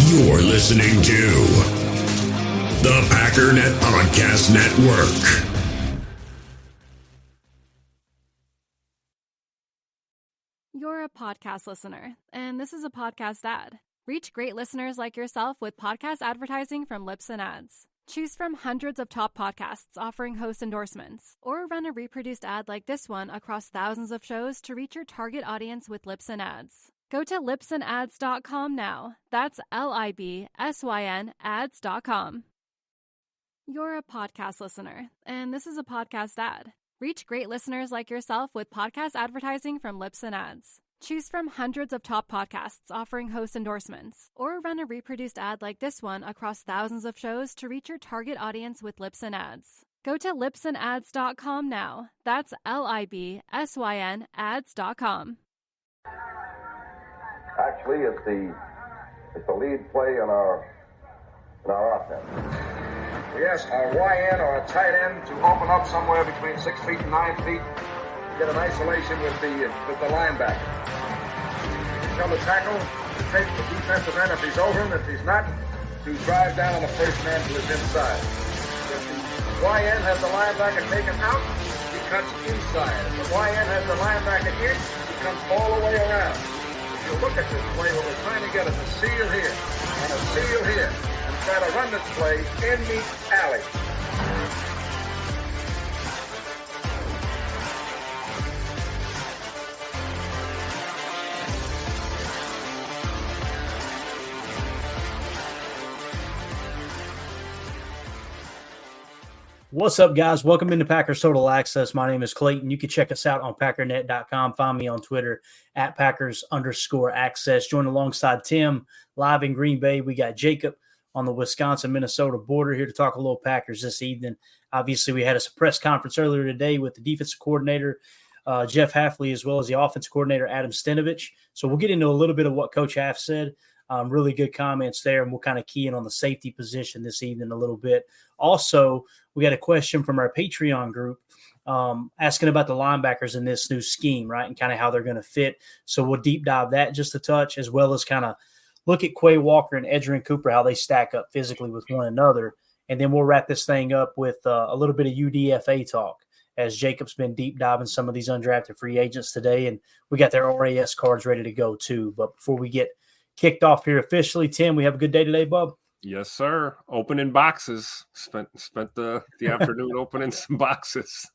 You're listening to the Packernet Podcast Network. You're a podcast listener, and this is a podcast ad. Reach great listeners like yourself with podcast advertising from Lips and Ads. Choose from hundreds of top podcasts offering host endorsements, or run a reproduced ad like this one across thousands of shows to reach your target audience with Lips and Ads. Go to lipsandads.com now. That's LIBSYN ads.com. You're a podcast listener, and this is a podcast ad. Reach great listeners like yourself with podcast advertising from Lips and Ads. Choose from hundreds of top podcasts offering host endorsements, or run a reproduced ad like this one across thousands of shows to reach your target audience with Lips and Ads. Go to lipsandads.com now. That's LIBSYN ads.com. Actually, it's the lead play in our offense. Yes, a YN or a tight end to open up somewhere between 6 feet and 9 feet. Get an isolation with the linebacker. Tell the tackle to take the defensive end if he's over him. If he's not, to drive down on the first man to his inside. If the YN has the linebacker taken out, he cuts inside. If the YN has the linebacker in, he comes all the way around. If you look at this play, what we're trying to get is a seal here and a seal here, and try to run this play in the alley. What's up, guys? Welcome into Packers Total Access. My name is Clayton. You can check us out on packernet.com. Find me on Twitter at Packers_access. Join alongside Tim live in Green Bay. We got Jacob on the Wisconsin-Minnesota border here to talk a little Packers this evening. Obviously, we had a press conference earlier today with the defensive coordinator, Jeff Hafley, as well as the offensive coordinator, Adam Stenovich. So we'll get into a little bit of what Coach Haf said. Really good comments there, and we'll kind of key in on the safety position this evening a little bit. Also, we got a question from our Patreon group asking about the linebackers in this new scheme, right, and kind of how they're going to fit. So we'll deep dive that just a touch, as well as kind of look at Quay Walker and Edgerrin Cooper, how they stack up physically with one another. And then we'll wrap this thing up with a little bit of UDFA talk, as Jacob's been deep diving some of these undrafted free agents today, and we got their RAS cards ready to go too. But before we get kicked off here officially, Tim, we have a good day today, bub? Yes, sir. Opening boxes. Spent the afternoon opening some boxes.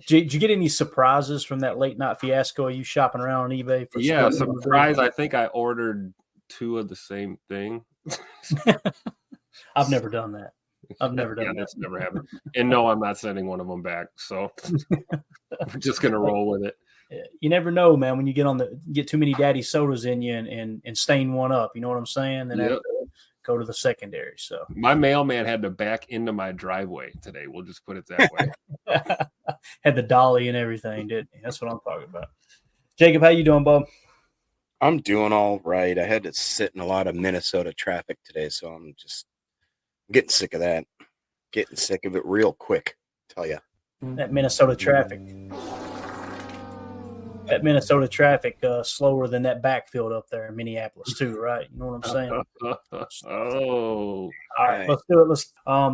Did you get any surprises from that late night fiasco? Are you shopping around on eBay? Yeah, surprise. I think I ordered 2 of the same thing. I've never done that. I've never done that. That's never happened. And no, I'm not sending one of them back. So we're just going to roll with it. You never know, man, when you get too many daddy sodas in you and stain one up. You know what I'm saying? And go to the secondary. So my mailman had to back into my driveway today. We'll just put it that way. Had the dolly and everything, didn't he? That's what I'm talking about. Jacob, how you doing, bub? I'm doing all right. I had to sit in a lot of Minnesota traffic today, so I'm just getting sick of that. Getting sick of it real quick, tell you. That Minnesota traffic. That Minnesota traffic slower than that backfield up there in Minneapolis too, right? You know what I'm saying? Oh, all right, let's do it.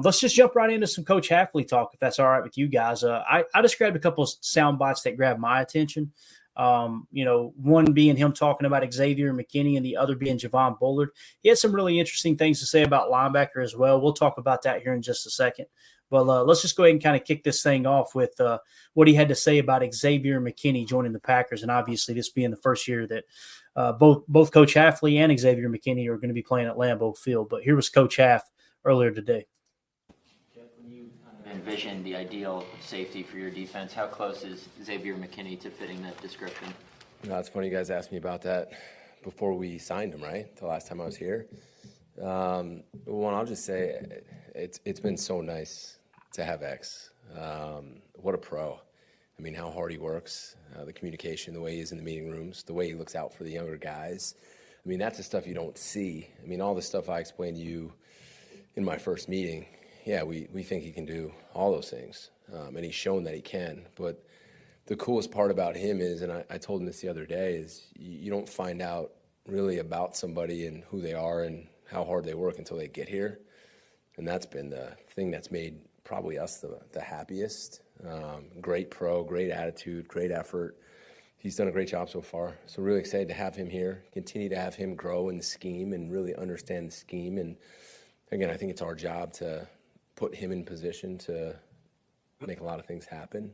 Let's just jump right into some Coach Hafley talk, if that's all right with you guys. I just grabbed a couple of sound bites that grabbed my attention. One being him talking about Xavier McKinney, and the other being Javon Bullard. He had some really interesting things to say about linebacker as well. We'll talk about that here in just a second. But let's just go ahead and kind of kick this thing off with what he had to say about Xavier McKinney joining the Packers, and obviously this being the first year that both Coach Hafley and Xavier McKinney are going to be playing at Lambeau Field. But here was Coach Haf earlier today. Jeff, when you envision the ideal safety for your defense, how close is Xavier McKinney to fitting that description? It's funny you guys asked me about that before we signed him, right? The last time I was here. One, I'll just say it's been so nice to have X. What a pro. I mean, how hard he works, the communication, the way he is in the meeting rooms, the way he looks out for the younger guys. I mean, that's the stuff you don't see. I mean, all the stuff I explained to you in my first meeting, yeah, we think he can do all those things, and he's shown that he can. But the coolest part about him is, and I told him this the other day, is you don't find out really about somebody and who they are and how hard they work until they get here. And that's been the thing that's made probably us the happiest. Great pro, great attitude, great effort. He's done a great job so far. So really excited to have him here, continue to have him grow in the scheme and really understand the scheme. And again, I think it's our job to put him in position to make a lot of things happen.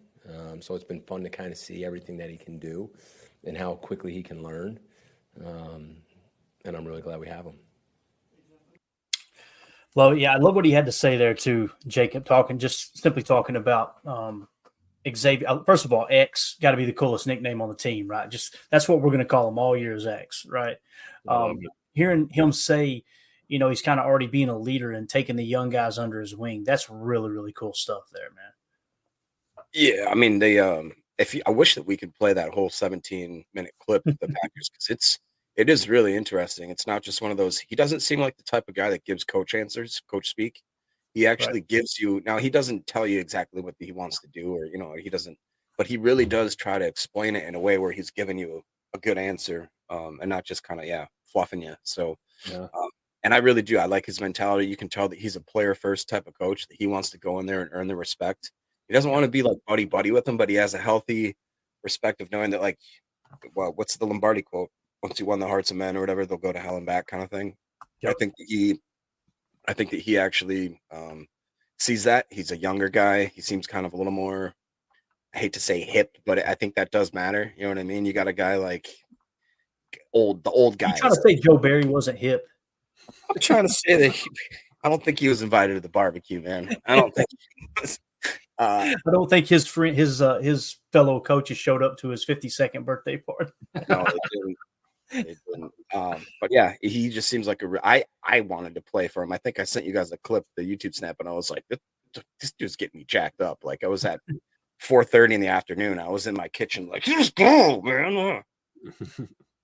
So it's been fun to kind of see everything that he can do and how quickly he can learn. And I'm really glad we have him. Well, yeah, I love what he had to say there too, Jacob, simply talking about Xavier. First of all, X got to be the coolest nickname on the team, right? Just that's what we're going to call him all year is X, right? Hearing him say, he's kind of already being a leader and taking the young guys under his wing. That's really, really cool stuff there, man. Yeah, I mean, I wish that we could play that whole 17-minute clip of the Packers because it is really interesting. It's not just one of those. He doesn't seem like the type of guy that gives coach answers, coach speak. He actually gives you. Now he doesn't tell you exactly what he wants to do, or he doesn't. But he really does try to explain it in a way where he's giving you a good answer, and not just kind of fluffing you. So, and I really do. I like his mentality. You can tell that he's a player first type of coach. That he wants to go in there and earn the respect. He doesn't want to be like buddy with him, but he has a healthy respect of knowing that, what's the Lombardi quote? Once you won the hearts of men or whatever, they'll go to hell and back kind of thing. Yep. I think that he actually sees that. He's a younger guy. He seems kind of a little more, I hate to say hip, but I think that does matter. You know what I mean? You got a guy like the old guy. You trying to say Joe Barry wasn't hip? I'm trying to say that I don't think he was invited to the barbecue, man. I don't think he was. I don't think his fellow coaches showed up to his 52nd birthday party. No, they didn't. But yeah, he just seems like I wanted to play for him. I think I sent you guys a clip, the YouTube snap, and I was like, this dude's getting me jacked up. Like I was at 4:30 in the afternoon. I was in my kitchen, like, let's go, man.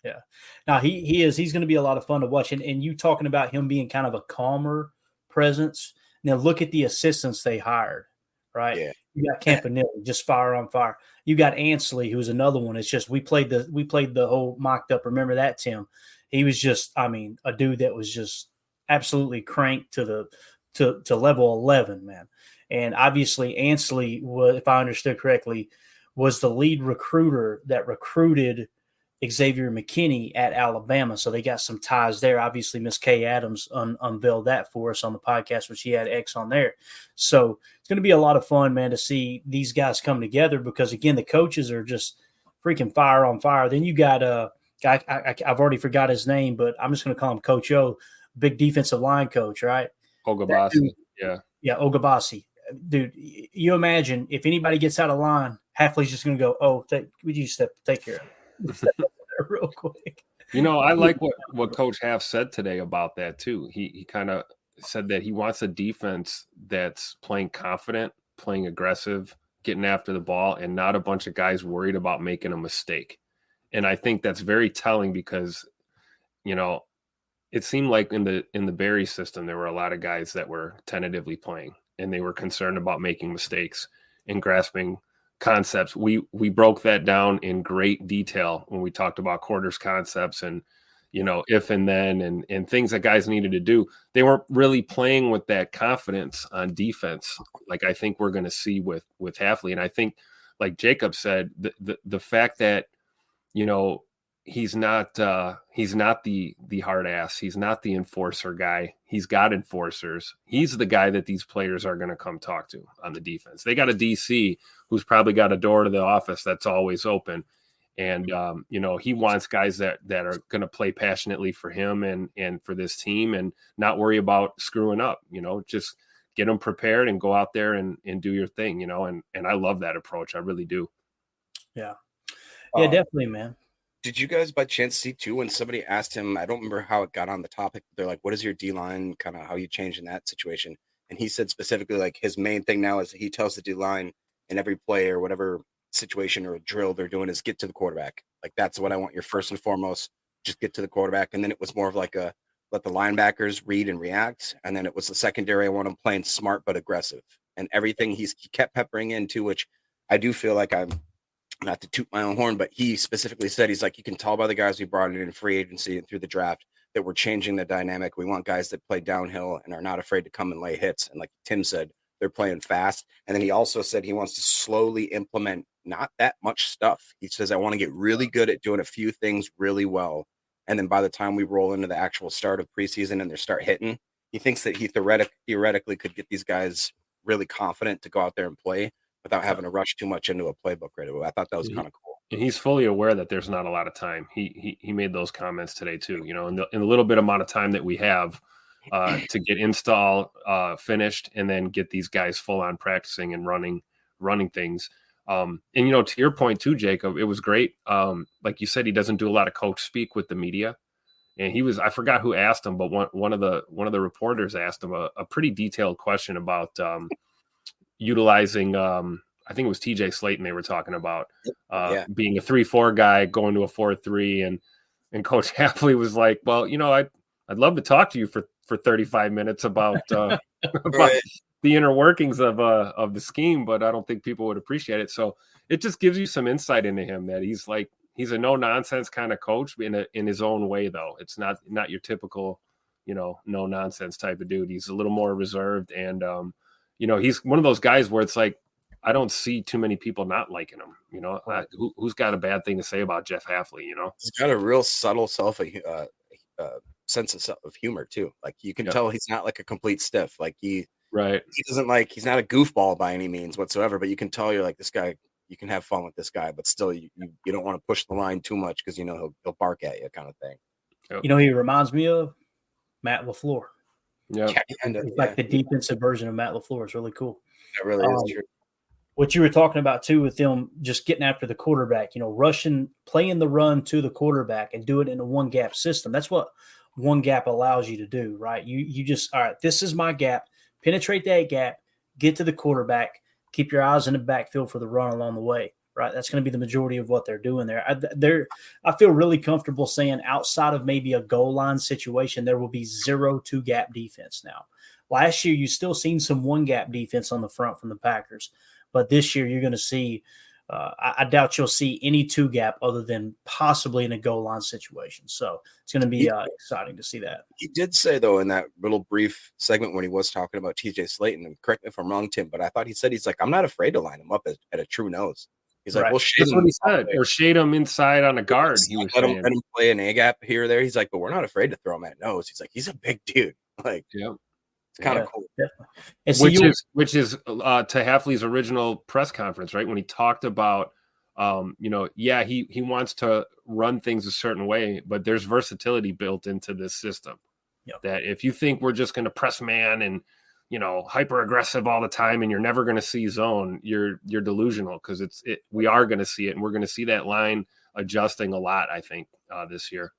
Yeah. Now he's going to be a lot of fun to watch. And you talking about him being kind of a calmer presence. Now look at the assistants they hired, right? Yeah. You got Campanelli, just fire on fire. You got Ansley, who's another one. It's just we played the whole mocked up. Remember that, Tim? He was just, a dude that was just absolutely cranked to level 11, man. And obviously Ansley was, if I understood correctly, was the lead recruiter that recruited Xavier McKinney at Alabama. So they got some ties there. Obviously, Miss Kay Adams unveiled that for us on the podcast, which she had X on there. So it's going to be a lot of fun, man, to see these guys come together because, again, the coaches are just freaking fire on fire. Then you got I've already forgot his name, but I'm just going to call him Coach O, big defensive line coach, right? Ogabasi, yeah. Yeah, Ogabasi. Dude, you imagine if anybody gets out of line, Hafley's just going to go, would you take care of it? Real quick. I like what Coach Half said today about that too. He kind of said that he wants a defense that's playing confident, playing aggressive, getting after the ball, and not a bunch of guys worried about making a mistake. And I think that's very telling because, it seemed like in the Barry system there were a lot of guys that were tentatively playing and they were concerned about making mistakes and grasping concepts. We broke that down in great detail when we talked about quarters concepts and if and then and things that guys needed to do. They weren't really playing with that confidence on defense like I think we're going to see with Hafley. And I think, like Jacob said, the fact that he's not the hard ass, he's not the enforcer guy. He's got enforcers. He's the guy that these players are going to come talk to on the defense. They got a DC who's probably got a door to the office that's always open. And, he wants guys that are going to play passionately for him and for this team and not worry about screwing up, just get them prepared and go out there and do your thing, and I love that approach. I really do. Yeah. Yeah, definitely, man. Did you guys by chance see too when somebody asked him, I don't remember how it got on the topic, they're like, what is your D-line, kind of how you change in that situation? And he said specifically, like, his main thing now is he tells the D-line in every play or whatever situation or drill they're doing is get to the quarterback. Like, that's what I want your first and foremost, just get to the quarterback. And then it was more of like a let the linebackers read and react. And then it was the secondary, I want them playing smart but aggressive. And everything he kept peppering into, which I do feel like I'm, not to toot my own horn, but he specifically said, he's like, you can tell by the guys we brought in free agency and through the draft, that we're changing the dynamic. We want guys that play downhill and are not afraid to come and lay hits. And like Tim said, they're playing fast. And then he also said he wants to slowly implement not that much stuff. He says, I want to get really good at doing a few things really well. And then by the time we roll into the actual start of preseason and they start hitting, he thinks that he theoretically could get these guys really confident to go out there and play without having to rush too much into a playbook right away. I thought that was kind of cool. And he's fully aware that there's not a lot of time. He made those comments today too. You know, in the little bit amount of time that we have to get install finished and then get these guys full on practicing and running things. And you know, to your point too, Jacob, it was great. Like you said, he doesn't do a lot of coach speak with the media. And I forgot who asked him, but one of the reporters asked him a pretty detailed question about utilizing, I think it was TJ Slayton they were talking about, being a 3-4 guy going to a 4-3. And Coach Hafley was like, well, you know, I'd love to talk to you for 35 minutes about, about the inner workings of the scheme, but I don't think people would appreciate it. So it just gives you some insight into him that he's a no nonsense kind of coach in his own way, though. It's not your typical, you know, no nonsense type of dude. He's a little more reserved. And, you know, he's one of those guys where it's like, I don't see too many people not liking him. You know, who's got a bad thing to say about Jeff Hafley? You know, he's got a real subtle sense of humor too. Like you can tell he's not like a complete stiff. Like he doesn't he's not a goofball by any means whatsoever. But you can tell you're like, this guy, you can have fun with this guy, but still you don't want to push the line too much because you know he'll bark at you kind of thing. Yep. You know, he reminds me of Matt LaFleur. Yeah, like the defensive version of Matt LaFleur. It's really cool. That really is true. What you were talking about too with them just getting after the quarterback, you know, playing the run to the quarterback and do it in a one gap system. That's what one gap allows you to do, right? You just, all right, this is my gap, penetrate that gap, get to the quarterback, keep your eyes in the backfield for the run along the way, right? That's going to be the majority of what they're doing there. I feel really comfortable saying outside of maybe a goal line situation, there will be 0-2 gap defense now. Last year, you still seen some one gap defense on the front from the Packers. But this year, you're going to see I doubt you'll see any 2 gap other than possibly in a goal line situation. So it's going to be exciting to see that. He did say, though, in that little brief segment when he was talking about TJ Slayton, and correct me if I'm wrong, Tim, but I thought he said, he's like, I'm not afraid to line him up at a true nose. He's like, well, shade That's him. What he said. Or shade him inside on a guard. He was let him play an A gap here or there. He's like, but we're not afraid to throw him at nose. He's like, he's a big dude. Like, yeah. It's kind of cool. Definitely. Which is to Hafley's original press conference, right? When he talked about, he wants to run things a certain way, but there's versatility built into this system. Yep. That if you think we're just going to press man and, hyper aggressive all the time and you're never going to see zone, you're delusional, because we are going to see it, and we're going to see that line adjusting a lot, I think, this year.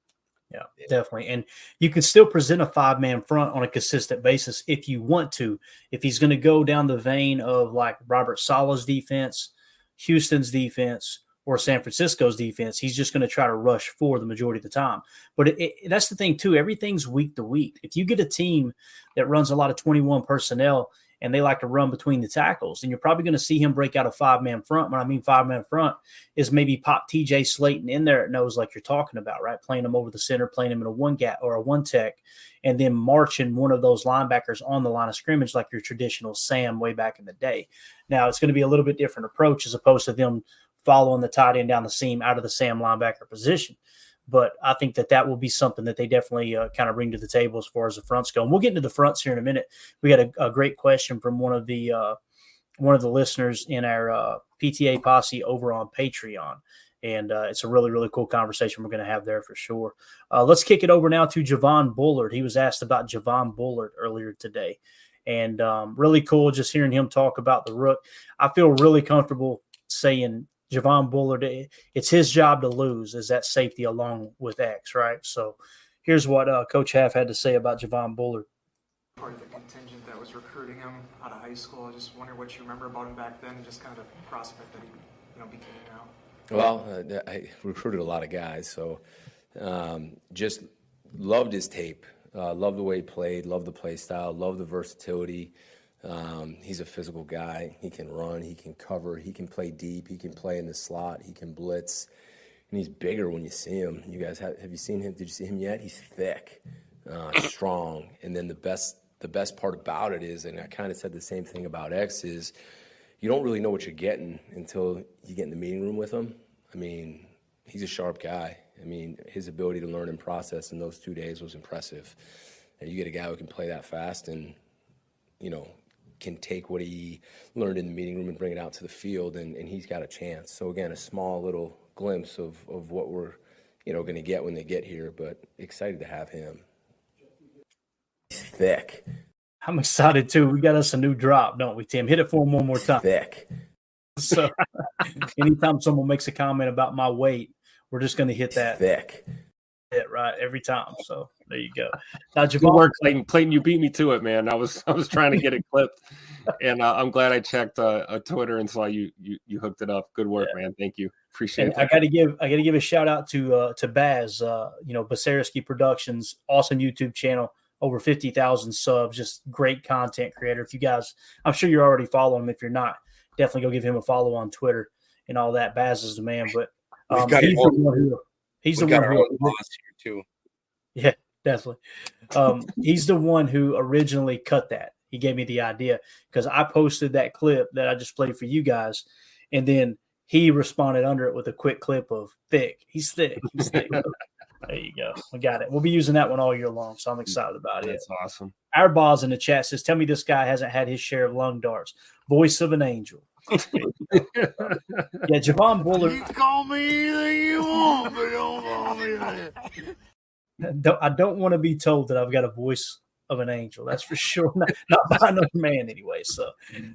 Yeah, definitely. And you can still present a 5-man front on a consistent basis if you want to. If he's going to go down the vein of like Robert Saleh's defense, Houston's defense, or San Francisco's defense, he's just going to try to rush for the majority of the time. But that's the thing, too. Everything's week to week. If you get a team that runs a lot of 21 personnel and they like to run between the tackles, then you're probably going to see him break out a 5-man front. When I mean 5-man front is maybe pop TJ Slayton in there at nose like you're talking about, right? Playing him over the center, playing him in a one gap or a one tech, and then marching one of those linebackers on the line of scrimmage like your traditional Sam way back in the day. Now, it's going to be a little bit different approach as opposed to them following the tight end down the seam out of the Sam linebacker position. But I think that will be something that they definitely kind of bring to the table as far as the fronts go. And we'll get into the fronts here in a minute. We got a great question from one of the listeners in our PTA posse over on Patreon. And it's a really, really cool conversation we're going to have there for sure. Let's kick it over now to Javon Bullard. He was asked about Javon Bullard earlier today. And really cool just hearing him talk about the Rook. I feel really comfortable saying Javon Bullard, it's his job to lose as that safety along with X, right? So here's what Coach Haff had to say about Javon Bullard. Part of the contingent that was recruiting him out of high school. I just wonder what you remember about him back then and just kind of the prospect that he became now. Well, I recruited a lot of guys, so just loved his tape, loved the way he played, loved the play style, loved the versatility. He's a physical guy. He can run, he can cover, he can play deep, he can play in the slot, he can blitz. and he's bigger when you see him. You guys have you seen him? Did you see him yet? He's thick, strong. And then the best part about it is, and I kind of said the same thing about X, is you don't really know what you're getting until you get in the meeting room with him. I mean, he's a sharp guy. I mean, his ability to learn and process in those 2 days was impressive. And you get a guy who can play that fast and, can take what he learned in the meeting room and bring it out to the field, and he's got a chance. So, again, a small little glimpse of what we're, going to get when they get here, but excited to have him. He's thick. I'm excited, too. We got us a new drop, don't we, Tim? Hit it for him one more time. Thick. So anytime someone makes a comment about my weight, we're just going to hit that. Thick. Right, every time. So there you go. Now, Good work, Clayton. Clayton, you beat me to it, man. I was trying to get it clipped, and I'm glad I checked Twitter and saw you hooked it up. Good work, man. Thank you. Appreciate it. I got to give a shout out to Baz. Basarsky Productions, awesome YouTube channel, over 50,000 subs, just great content creator. If you guys, I'm sure you're already following him. If you're not, definitely go give him a follow on Twitter and all that. Baz is the man, but he's the one who too. Yeah, definitely. He's the one who originally cut that. He gave me the idea because I posted that clip that I just played for you guys, and then he responded under it with a quick clip of thick. He's thick. He's thick. There you go. We got it. We'll be using that one all year long, so I'm excited about it. That's awesome. Our boss in the chat says, tell me this guy hasn't had his share of lung darts. Voice of an angel. Yeah, Javon Bullard. You call me anything you want, but don't call me that. I don't want to be told that I've got a voice of an angel. That's for sure. Not by another man anyway. So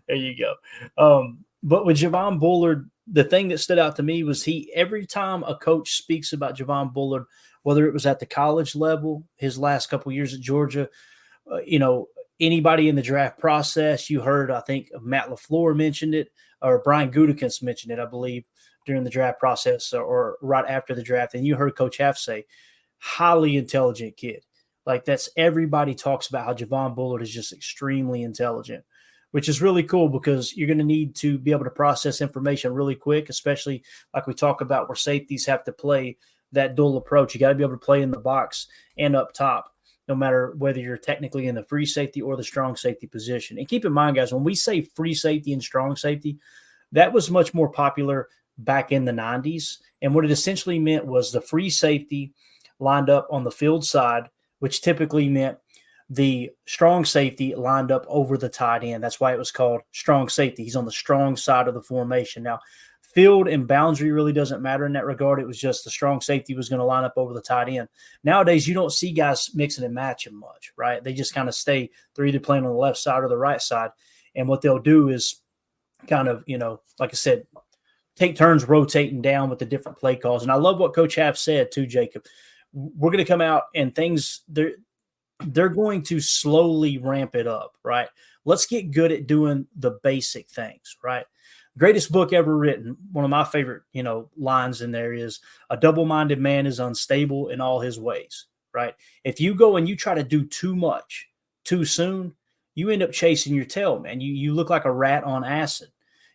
there you go. But with Javon Bullard, the thing that stood out to me was every time a coach speaks about Javon Bullard, whether it was at the college level, his last couple of years at Georgia, anybody in the draft process, you heard, I think Matt LaFleur mentioned it, or Brian Gutekunst mentioned it, I believe, during the draft process or right after the draft. And you heard Coach Haff say, highly intelligent kid. Like that's everybody talks about how Javon Bullard is just extremely intelligent, which is really cool because you're going to need to be able to process information really quick, especially like we talk about where safeties have to play that dual approach. You got to be able to play in the box and up top, no matter whether you're technically in the free safety or the strong safety position. And keep in mind, guys, when we say free safety and strong safety, that was much more popular back in the 90s. And what it essentially meant was the free safety lined up on the field side, which typically meant the strong safety lined up over the tight end. That's why it was called strong safety. He's on the strong side of the formation. Now, field and boundary really doesn't matter in that regard. It was just the strong safety was going to line up over the tight end. Nowadays, you don't see guys mixing and matching much, right? They just kind of stay. They're either playing on the left side or the right side. And what they'll do is kind of, like I said, take turns rotating down with the different play calls. And I love what Coach Haff said too, Jacob. We're going to come out and things they're going to slowly ramp it up, right? Let's get good at doing the basic things, right? Greatest book ever written. One of my favorite, lines in there is a double-minded man is unstable in all his ways, right? If you go and you try to do too much too soon, you end up chasing your tail, man. You look like a rat on acid.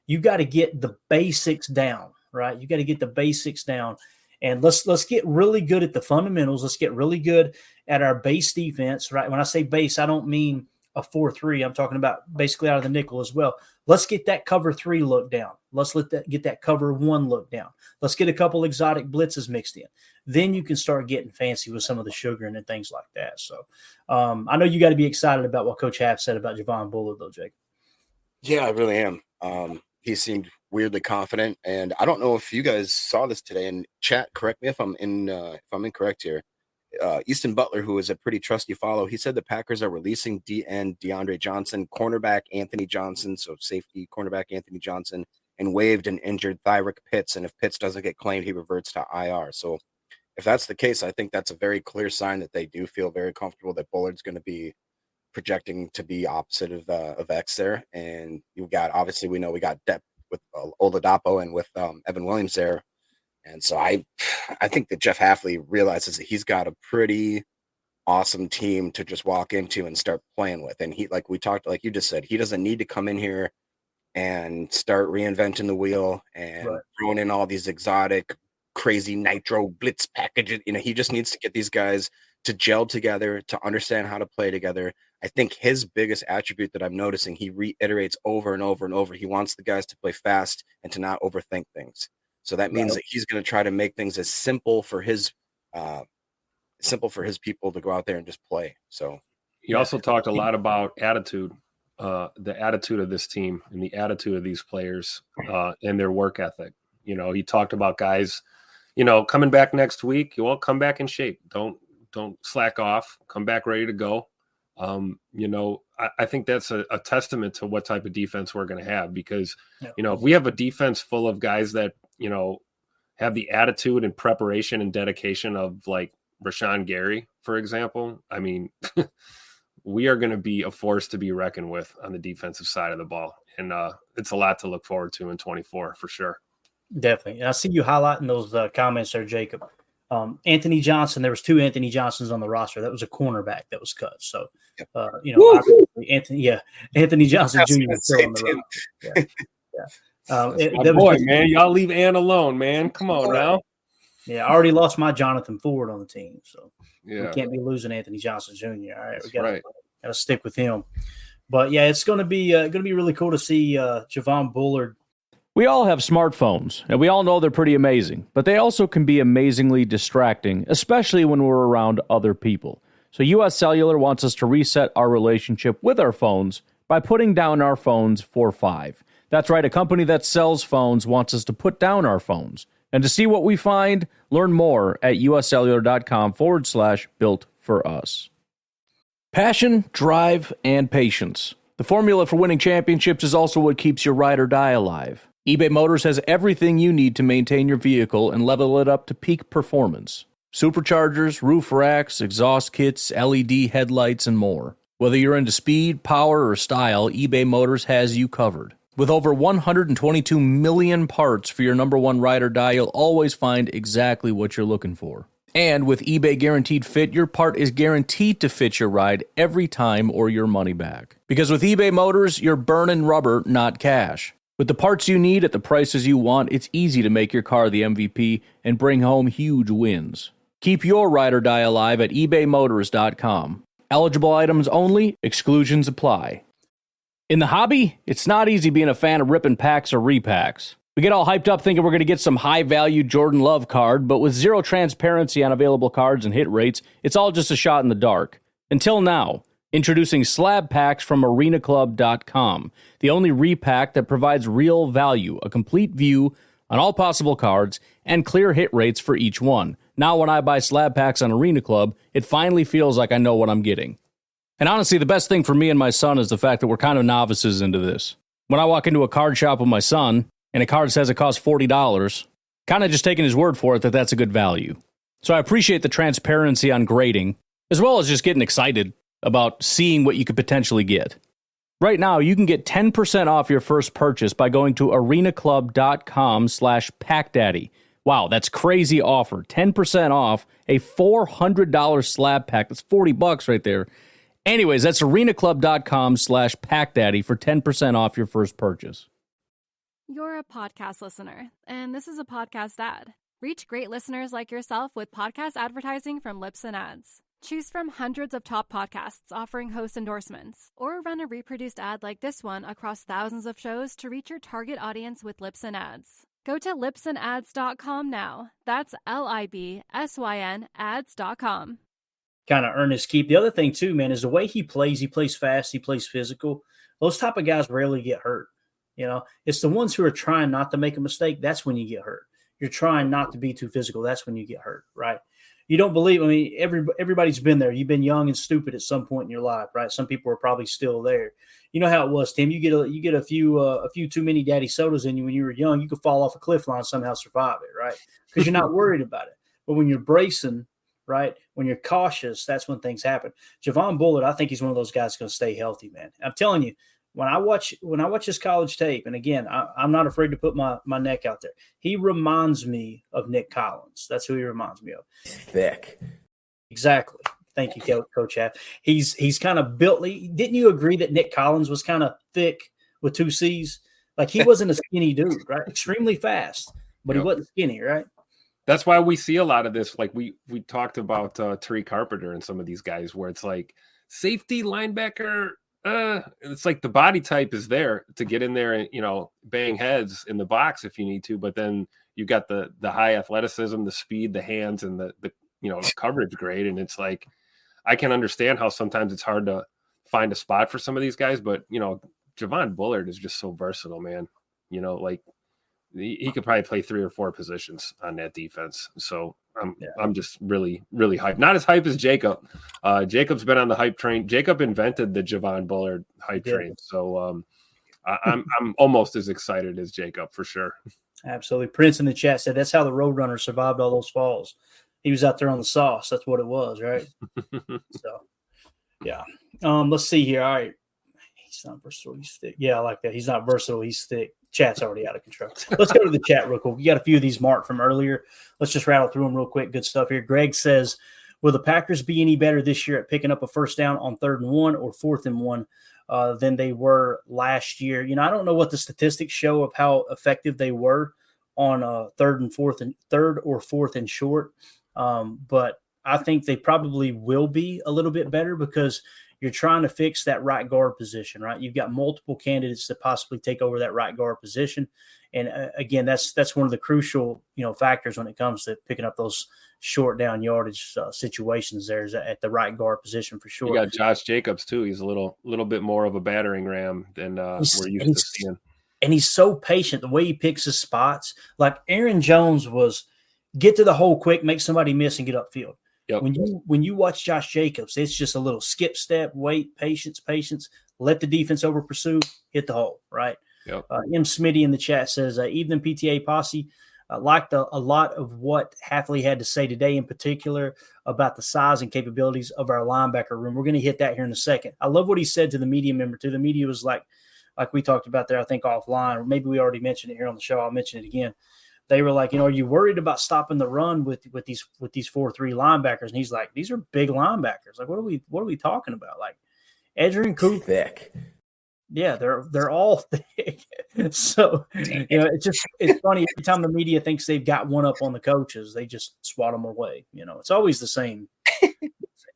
You got to get the basics down, right? You got to get the basics down. And let's get really good at the fundamentals. Let's get really good at our base defense, right? When I say base, I don't mean a 4-3. I'm talking about basically out of the nickel as well. Let's get that cover 3 look down. Let's get that cover 1 look down. Let's get a couple exotic blitzes mixed in. Then you can start getting fancy with some of the sugaring and things like that. So I know you got to be excited about what Coach Haff said about Javon Bullard, though, Jake. Yeah, I really am. He seemed weirdly confident, and I don't know if you guys saw this today in chat. Correct me if I'm incorrect here. Easton Butler, who is a pretty trusty follow, he said the Packers are releasing DeAndre Johnson, cornerback Anthony Johnson, so safety cornerback Anthony Johnson, and waived an injured Thyrick Pitts. And if Pitts doesn't get claimed, he reverts to IR. So if that's the case, I think that's a very clear sign that they do feel very comfortable that Bullard's going to be projecting to be opposite of X there. And we know we got depth with Oladapo and with Evan Williams there. And so I think that Jeff Hafley realizes that he's got a pretty awesome team to just walk into and start playing with. And like you just said, he doesn't need to come in here and start reinventing the wheel and throwing in all these exotic crazy nitro blitz package. He just needs to get these guys to gel together, to understand how to play together. I think his biggest attribute that I'm noticing, he reiterates over and over and over. He wants the guys to play fast and to not overthink things. So that means that he's going to try to make things as simple for his people to go out there and just play. So he also talked a lot about attitude, the attitude of this team and the attitude of these players and their work ethic. He talked about guys, coming back next week. You won't come back in shape. Don't slack off. Come back ready to go. I think that's a testament to what type of defense we're going to have, because, if we have a defense full of guys that, have the attitude and preparation and dedication of like Rashawn Gary, for example, I mean, we are going to be a force to be reckoned with on the defensive side of the ball. And it's a lot to look forward to in 24 for sure. Definitely. And I see you highlighting those comments there, Jacob. Anthony Johnson, there was 2 Anthony Johnsons on the roster. That was a cornerback that was cut. So, Anthony Johnson Jr. was still on the roster. My boy, man, y'all leave Ann alone, man. Come on now. Yeah, I already lost my Jonathan Ford on the team, so we can't be losing Anthony Johnson Jr. All right, we got to stick with him. But yeah, it's going to be really cool to see Javon Bullard. We all have smartphones, and we all know they're pretty amazing, but they also can be amazingly distracting, especially when we're around other people. So US Cellular wants us to reset our relationship with our phones by putting down our phones for $5. That's right, a company that sells phones wants us to put down our phones. And to see what we find, learn more at uscellular.com/built for us. Passion, drive, and patience. The formula for winning championships is also what keeps your ride or die alive. eBay Motors has everything you need to maintain your vehicle and level it up to peak performance. Superchargers, roof racks, exhaust kits, LED headlights, and more. Whether you're into speed, power, or style, eBay Motors has you covered. With over 122 million parts for your number one ride or die, you'll always find exactly what you're looking for. And with eBay Guaranteed Fit, your part is guaranteed to fit your ride every time or your money back. Because with eBay Motors, you're burning rubber, not cash. With the parts you need at the prices you want, it's easy to make your car the MVP and bring home huge wins. Keep your ride or die alive at ebaymotors.com. Eligible items only, exclusions apply. In the hobby, it's not easy being a fan of ripping packs or repacks. We get all hyped up thinking we're going to get some high-value Jordan Love card, but with zero transparency on available cards and hit rates, it's all just a shot in the dark. Until now, introducing slab packs from arenaclub.com, the only repack that provides real value, a complete view on all possible cards, and clear hit rates for each one. Now when I buy slab packs on Arena Club, it finally feels like I know what I'm getting. And honestly, the best thing for me and my son is the fact that we're kind of novices into this. When I walk into a card shop with my son, and a card says it costs $40, kind of just taking his word for it that that's a good value. So I appreciate the transparency on grading, as well as just getting excited about seeing what you could potentially get. Right now, you can get 10% off your first purchase by going to arenaclub.com/packdaddy. Wow, that's crazy offer. 10% off a $400 slab pack. That's $40 right there. Anyways, that's arenaclub.com/packdaddy for 10% off your first purchase. You're a podcast listener, and this is a podcast ad. Reach great listeners like yourself with podcast advertising from Lips and Ads. Choose from hundreds of top podcasts offering host endorsements, or run a reproduced ad like this one across thousands of shows to reach your target audience with Lips and Ads. Go to lipsandads.com now. That's LIBSYN ads.com. Kind of earn his keep. The other thing, too, man, is the way he plays fast, he plays physical. Those type of guys rarely get hurt. It's the ones who are trying not to make a mistake. That's when you get hurt. You're trying not to be too physical. That's when you get hurt, right? You don't believe, everybody's been there. You've been young and stupid at some point in your life, right? Some people are probably still there. You know how it was, Tim. You get a few too many daddy sodas in you when you were young. You could fall off a cliff line and somehow survive it, right? Because you're not worried about it. But when you're bracing, right, when you're cautious, that's when things happen. Javon Bullard, I think he's one of those guys that's going to stay healthy, man. I'm telling you, when I watch his college tape, and again, I'm not afraid to put my neck out there. He reminds me of Nick Collins. That's who he reminds me of. Thick. Exactly. Thank you, Coach Haff. He's kind of built. Didn't you agree that Nick Collins was kind of thick with 2 C's? Like he wasn't a skinny dude, right? Extremely fast, but he wasn't skinny, right? That's why we see a lot of this. Like we talked about Tariq Carpenter and some of these guys where it's like safety, linebacker. It's like the body type is there to get in there and, bang heads in the box if you need to. But then you got the high athleticism, the speed, the hands, and the coverage grade. And it's like, I can understand how sometimes it's hard to find a spot for some of these guys. But, Javon Bullard is just so versatile, man. Like he could probably play 3 or 4 positions on that defense. So I'm just really, really hyped. Not as hype as Jacob. Jacob's been on the hype train. Jacob invented the Javon Bullard hype train. So I'm almost as excited as Jacob for sure. Absolutely. Prince in the chat said that's how the Roadrunner survived all those falls. He was out there on the sauce. That's what it was, right? So, yeah. Let's see here. All right. He's not versatile. He's thick. Yeah, I like that. He's not versatile. He's thick. Chat's already out of control. Let's go to the chat real quick. We got a few of these marked from earlier. Let's just rattle through them real quick. Good stuff here. Greg says, will the Packers be any better this year at picking up a first down on 3rd and 1 or 4th and 1 than they were last year? I don't know what the statistics show of how effective they were on 3rd or 4th and short. But I think they probably will be a little bit better because you're trying to fix that right guard position, right? You've got multiple candidates to possibly take over that right guard position. And again, that's one of the crucial, factors when it comes to picking up those short down yardage situations there is at the right guard position for sure. You got Josh Jacobs too. He's a little bit more of a battering ram than we're used to seeing. And he's so patient the way he picks his spots. Like Aaron Jones was get to the hole quick, make somebody miss and get upfield. Yep. When you watch Josh Jacobs, it's just a little skip step, wait, patience, let the defense over pursue, hit the hole, right? Yep. M. Smitty in the chat says, evening PTA posse, liked a lot of what Hafley had to say today, in particular about the size and capabilities of our linebacker room. We're going to hit that here in a second. I love what he said to the media member too. The media was like we talked about there, I think offline, or maybe we already mentioned it here on the show. I'll mention it again. They were like, are you worried about stopping the run with these 4-3 linebackers? And he's like, these are big linebackers. Like, what are we talking about? Like, Edgerrin Cooper, thick. Yeah, they're all thick. So it's funny every time the media thinks they've got one up on the coaches, they just swat them away. It's always the same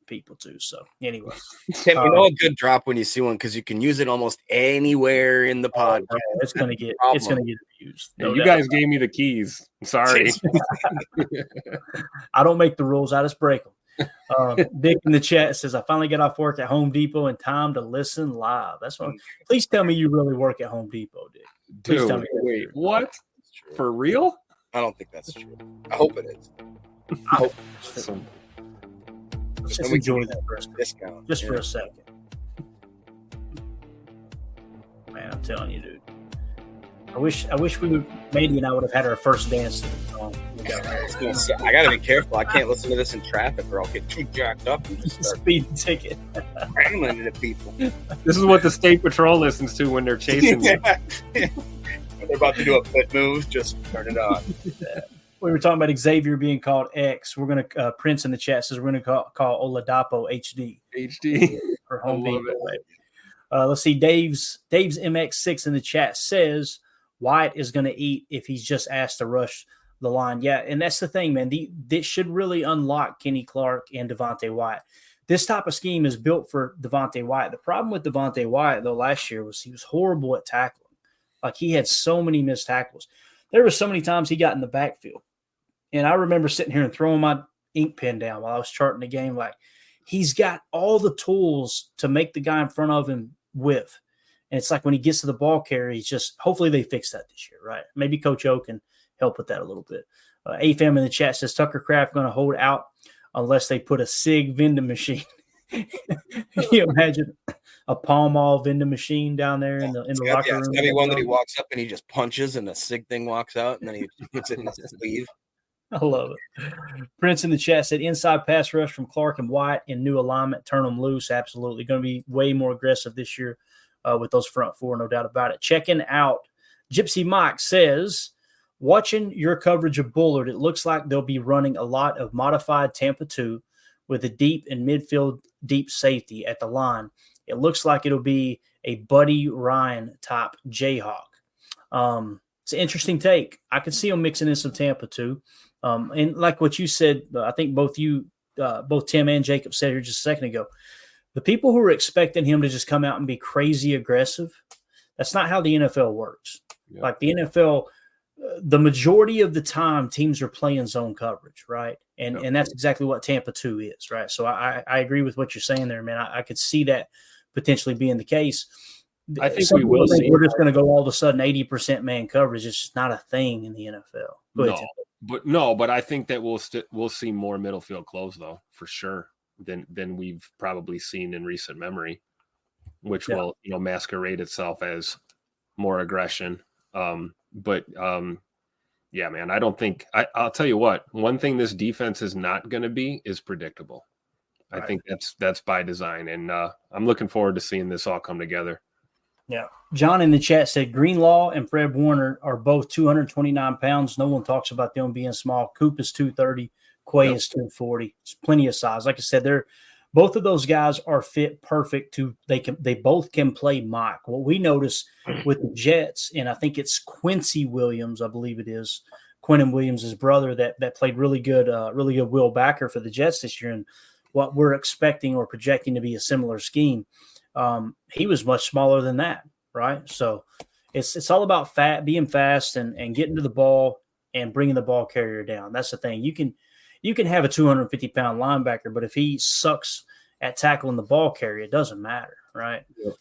people too. So anyway, Tim, a good drop when you see one because you can use it almost anywhere in the pod. It's gonna get abused. No, you guys gave me the keys. I'm sorry. I don't make the rules. I just break them. Dick in the chat says, I finally got off work at Home Depot in time to listen live. That's what. Please tell me you really work at Home Depot, Dick. Please Dude, tell me. Wait, what? For real? I don't think that's true. I hope it is. I hope it's true. Let's just enjoy that for a discount. Just for a second. Man, I'm telling you, dude. I wish Mady and I would have had our first dance to the song. I gotta be careful. I can't listen to this in traffic or I'll get too jacked up and just start speeding ticket. rambling into people. This is what the state patrol listens to when they're chasing you. When they're about to do a foot move, just turn it on. We were talking about Xavier being called X. We're going to Prince in the chat says we're going to call Oladapo HD. For Home Depot. Let's see. Dave's MX6 in the chat says Wyatt is going to eat if he's just asked to rush the line. Yeah, and that's the thing, man. This should really unlock Kenny Clark and Devontae Wyatt. This type of scheme is built for Devontae Wyatt. The problem with Devontae Wyatt, though, last year was he was horrible at tackling. Like, he had so many missed tackles. There were so many times he got in the backfield. And I remember sitting here and throwing my ink pen down while I was charting the game. Like, he's got all the tools to make the guy in front of him whiff. And it's like when he gets to the ball carrier, he's just – hopefully they fix that this year, right? Maybe Coach O can help with that a little bit. AFM in the chat says Tucker Kraft going to hold out unless they put a SIG vending machine. Can you imagine a Pall Mall vending machine down there in the locker room? It's going to be one that he walks up and he just punches and the SIG thing walks out and then he puts it in his sleeve. I love it. Prince in the chat said inside pass rush from Clark and White in new alignment, turn them loose. Absolutely. Going to be way more aggressive this year with those front four, no doubt about it. Checking out, Gypsy Mike says, watching your coverage of Bullard, it looks like they'll be running a lot of modified Tampa 2 with a deep and midfield deep safety at the line. It looks like it'll be a Buddy Ryan type Jayhawk. It's an interesting take. I could see them mixing in some Tampa 2. And like what you said, I think both Tim and Jacob said here just a second ago, the people who are expecting him to just come out and be crazy aggressive, that's not how the NFL works. Yeah. Like the NFL, the majority of the time, teams are playing zone coverage, right? And that's exactly what Tampa 2 is, right? So I agree with what you're saying there, man. I could see that potentially being the case. I think we will see. We're just going to go all of a sudden 80% man coverage. It's just not a thing in the NFL. But I think that we'll see more middle field close though, for sure, than we've probably seen in recent memory, which will masquerade itself as more aggression. Yeah, man, I don't think I'll tell you what, one thing this defense is not going to be is predictable. Right. I think that's by design. And I'm looking forward to seeing this all come together. Yeah. John in the chat said Greenlaw and Fred Warner are both 229 pounds. No one talks about them being small. Coop is 230. Quay is 240. It's plenty of size. Like I said, both of those guys are fit perfect they both can play Mike. What we notice with the Jets, and I think it's Quincy Williams, I believe it is, Quentin Williams' brother that played really good Will backer for the Jets this year. And what we're expecting or projecting to be a similar scheme. He was much smaller than that, right? So it's all about being fast and getting to the ball and bringing the ball carrier down. That's the thing. You can have a 250-pound linebacker, but if he sucks at tackling the ball carrier, it doesn't matter, right? Yep.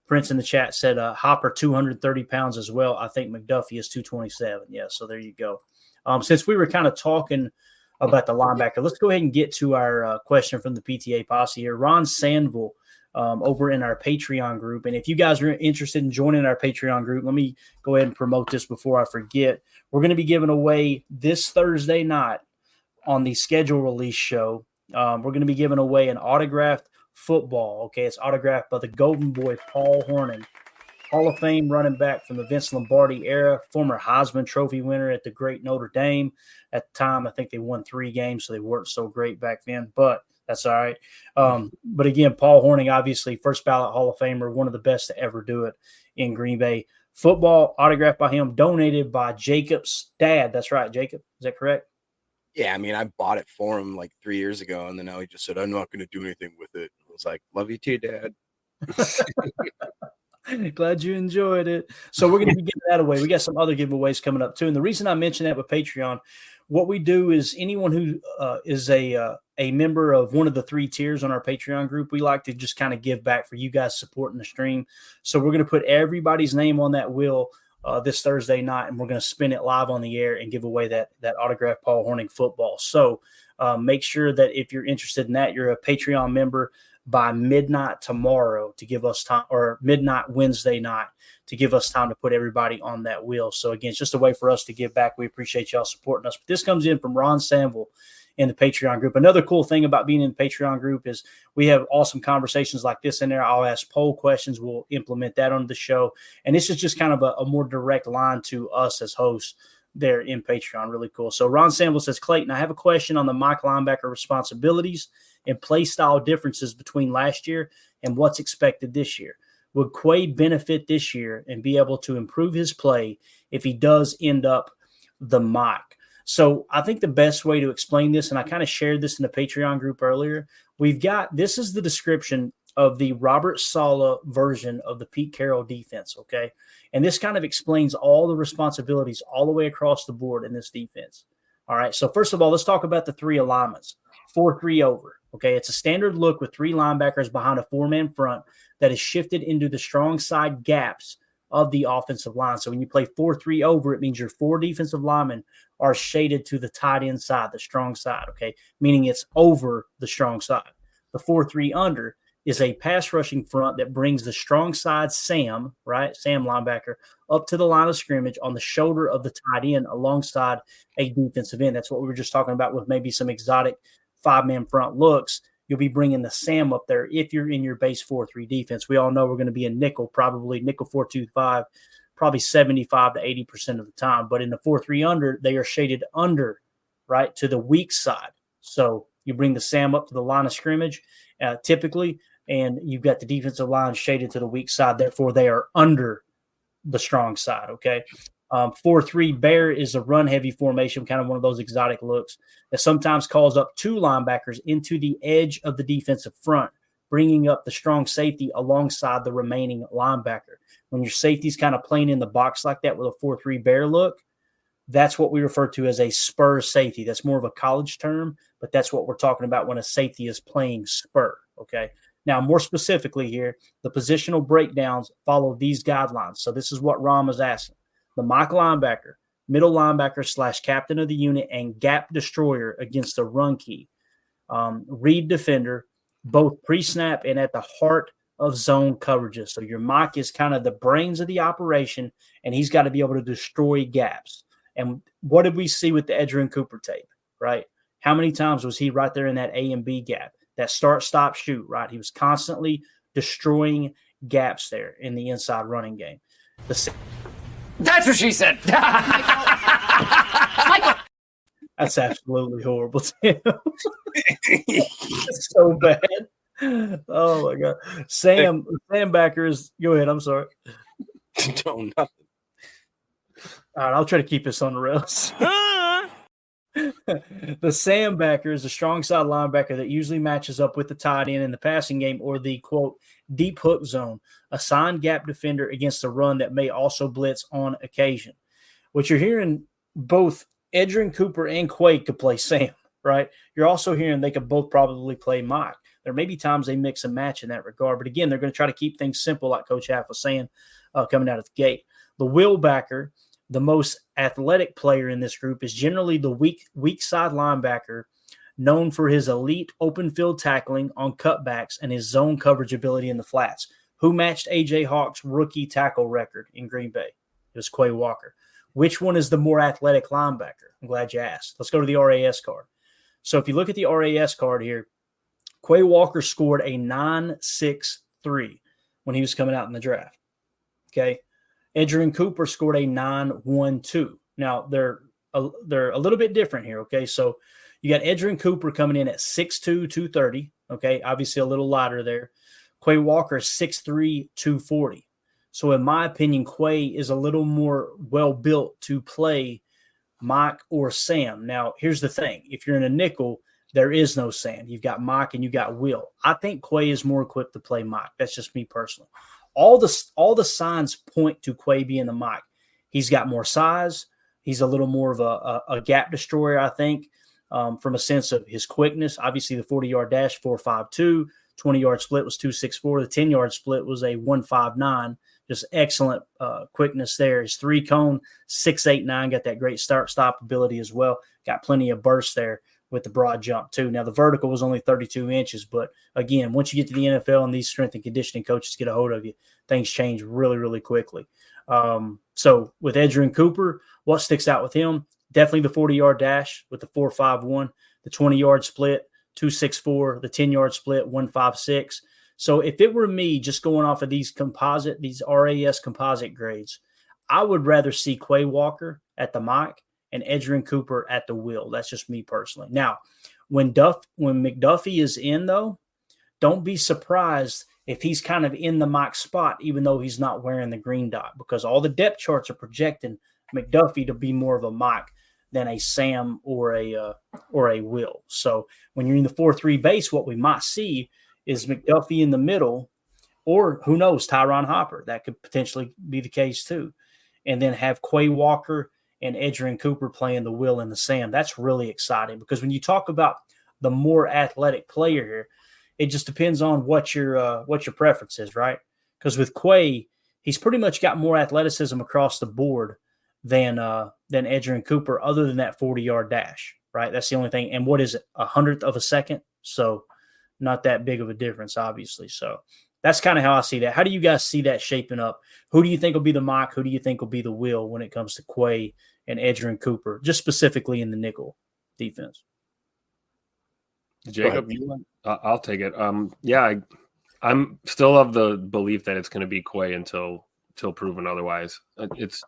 Prince in the chat said Hopper 230 pounds as well. I think McDuffie is 227. Yeah, so there you go. Since we were kind of talking about the linebacker, let's go ahead and get to our question from the PTA posse here. Ron Sandville over in our Patreon group. And if you guys are interested in joining our Patreon group, let me go ahead and promote this before I forget. We're going to be giving away this Thursday night on the schedule release show. We're going to be giving away an autographed football. Okay, it's autographed by the Golden Boy, Paul Hornung, Hall of Fame running back from the Vince Lombardi era, former Heisman Trophy winner at the great Notre Dame. At the time, I think they won 3 games, so they weren't so great back then, but that's all right. But again, Paul Hornung, obviously first ballot Hall of Famer, one of the best to ever do it in Green Bay. Football autographed by him, donated by Jacob's dad. That's right, Jacob. Is that correct? Yeah, I mean, I bought it for him like 3 years ago, and then now he just said, I'm not going to do anything with it. I was like, love you too, Dad. Glad you enjoyed it. So we're going to be giving that away. We got some other giveaways coming up too. And the reason I mention that with Patreon, what we do is anyone who is a member of one of the 3 tiers on our Patreon group, we like to just kind of give back for you guys supporting the stream. So we're going to put everybody's name on that wheel this Thursday night, and we're going to spin it live on the air and give away that autographed Paul Hornung football. So make sure that if you're interested in that, you're a Patreon member by midnight tomorrow to give us time, or midnight Wednesday night to give us time to put everybody on that wheel. So again, it's just a way for us to give back. We appreciate y'all supporting us. But this comes in from Ron Sandville in the Patreon group. Another cool thing about being in the Patreon group is we have awesome conversations like this in there. I'll ask poll questions. We'll implement that on the show. And this is just kind of a more direct line to us as hosts there in Patreon. Really cool. So Ron Sandville says, Clayton, I have a question on the Mike linebacker responsibilities and play style differences between last year and what's expected this year. Would Quay benefit this year and be able to improve his play if he does end up the Mike? So I think the best way to explain this, and I kind of shared this in the Patreon group earlier, this is the description of the Robert Saleh version of the Pete Carroll defense, okay? And this kind of explains all the responsibilities all the way across the board in this defense. All right, so first of all, let's talk about the 3 alignments. 4-3 over, okay? It's a standard look with 3 linebackers behind a 4-man front that is shifted into the strong side gaps of the offensive line. So when you play 4-3 over, it means your 4 defensive linemen are shaded to the tight end side, the strong side, okay? Meaning it's over the strong side. The 4-3 under is a pass rushing front that brings the strong side Sam, right? Sam linebacker up to the line of scrimmage on the shoulder of the tight end alongside a defensive end. That's what we were just talking about with maybe some exotic 5-man front looks. You'll be bringing the Sam up there if you're in your base 4-3 defense. We all know we're going to be a nickel, probably nickel 4-2-5, probably 75 to 80% of the time. But in the 4-3 under, they are shaded under, right, to the weak side. So you bring the Sam up to the line of scrimmage typically, and you've got the defensive line shaded to the weak side. Therefore, they are under the strong side, okay? 4-3 bear is a run-heavy formation, kind of one of those exotic looks that sometimes calls up 2 linebackers into the edge of the defensive front, bringing up the strong safety alongside the remaining linebacker. When your safety's kind of playing in the box like that with a 4-3 bear look, that's what we refer to as a spur safety. That's more of a college term, but that's what we're talking about when a safety is playing spur, okay? Now, more specifically here, the positional breakdowns follow these guidelines. So this is what Rom is asking. The mock linebacker, middle linebacker / captain of the unit, and gap destroyer against the run key. Read defender, both pre-snap and at the heart of zone coverages. So your mock is kind of the brains of the operation, and he's got to be able to destroy gaps. And what did we see with the Edgerrin Cooper tape, right? How many times was he right there in that A and B gap, that start, stop, shoot, right? He was constantly destroying gaps there in the inside running game. That's what she said. Michael. That's absolutely horrible, Tim. It's so bad. Oh, my God. Sam Backer is – go ahead. I'm sorry. No, nothing. All right, I'll try to keep this on the rails. The Sam Backer is a strong side linebacker that usually matches up with the tight end in the passing game or the, quote, deep hook zone, a signed gap defender against a run that may also blitz on occasion. What you're hearing, both Edgerrin Cooper and Quay could play Sam, right? You're also hearing they could both probably play Mike. There may be times they mix and match in that regard, but again, they're going to try to keep things simple, like Coach Haff was saying coming out of the gate. The Will Backer, the most athletic player in this group, is generally the weak side linebacker, known for his elite open field tackling on cutbacks and his zone coverage ability in the flats. Who matched A.J. Hawk's rookie tackle record in Green Bay? It was Quay Walker. Which one is the more athletic linebacker? I'm glad you asked. Let's go to the RAS card. So if you look at the RAS card here, Quay Walker scored a 9.63 when he was coming out in the draft. Okay. Edgerrin Cooper scored a 9.12. Now, they're a little bit different here, okay? So you got Edgerrin Cooper coming in at 6'2", 230, okay? Obviously a little lighter there. Quay Walker is 6'3", 240. So in my opinion, Quay is a little more well-built to play Mike or Sam. Now, here's the thing. If you're in a nickel, there is no Sam. You've got Mike and you got Will. I think Quay is more equipped to play Mike. That's just me personally. All the signs point to Quay being the Mike. He's got more size. He's a little more of a gap destroyer, I think, from a sense of his quickness. Obviously, the 40-yard dash, 4.52. 20-yard split was 2.64. The 10-yard split was a 1.59. Just excellent quickness there. His 3-cone, 6.89, got that great start-stop ability as well. Got plenty of burst there with the broad jump too. Now, the vertical was only 32 inches, but again, once you get to the NFL and these strength and conditioning coaches get a hold of you, things change really, really quickly. So with Edgerrin Cooper, what sticks out with him? Definitely the 40-yard dash with the 4.51, the 20-yard split, 2.64, the 10-yard split, 1.56. So if it were me just going off of these RAS composite grades, I would rather see Quay Walker at the Mike and Edgerrin Cooper at the Will. That's just me personally. Now, when McDuffie is in, though, don't be surprised if he's kind of in the Mike spot, even though he's not wearing the green dot, because all the depth charts are projecting McDuffie to be more of a Mike than a Sam or a Will. So when you're in the 4-3 base, what we might see is McDuffie in the middle, or who knows, Tyron Hopper. That could potentially be the case too. And then have Quay Walker and Edgerrin Cooper playing the Will and the Sam. That's really exciting, because when you talk about the more athletic player here, it just depends on what your preference is, right? Because with Quay, he's pretty much got more athleticism across the board than Edgerrin Cooper, other than that 40-yard dash, right? That's the only thing. And what is it, 100th of a second? So not that big of a difference, obviously. So that's kind of how I see that. How do you guys see that shaping up? Who do you think will be the Mike? Who do you think will be the Will when it comes to Quay and Edgerrin Cooper, just specifically in the nickel defense? Jacob, I'll take it. I'm still of the belief that it's going to be Quay until proven otherwise. It's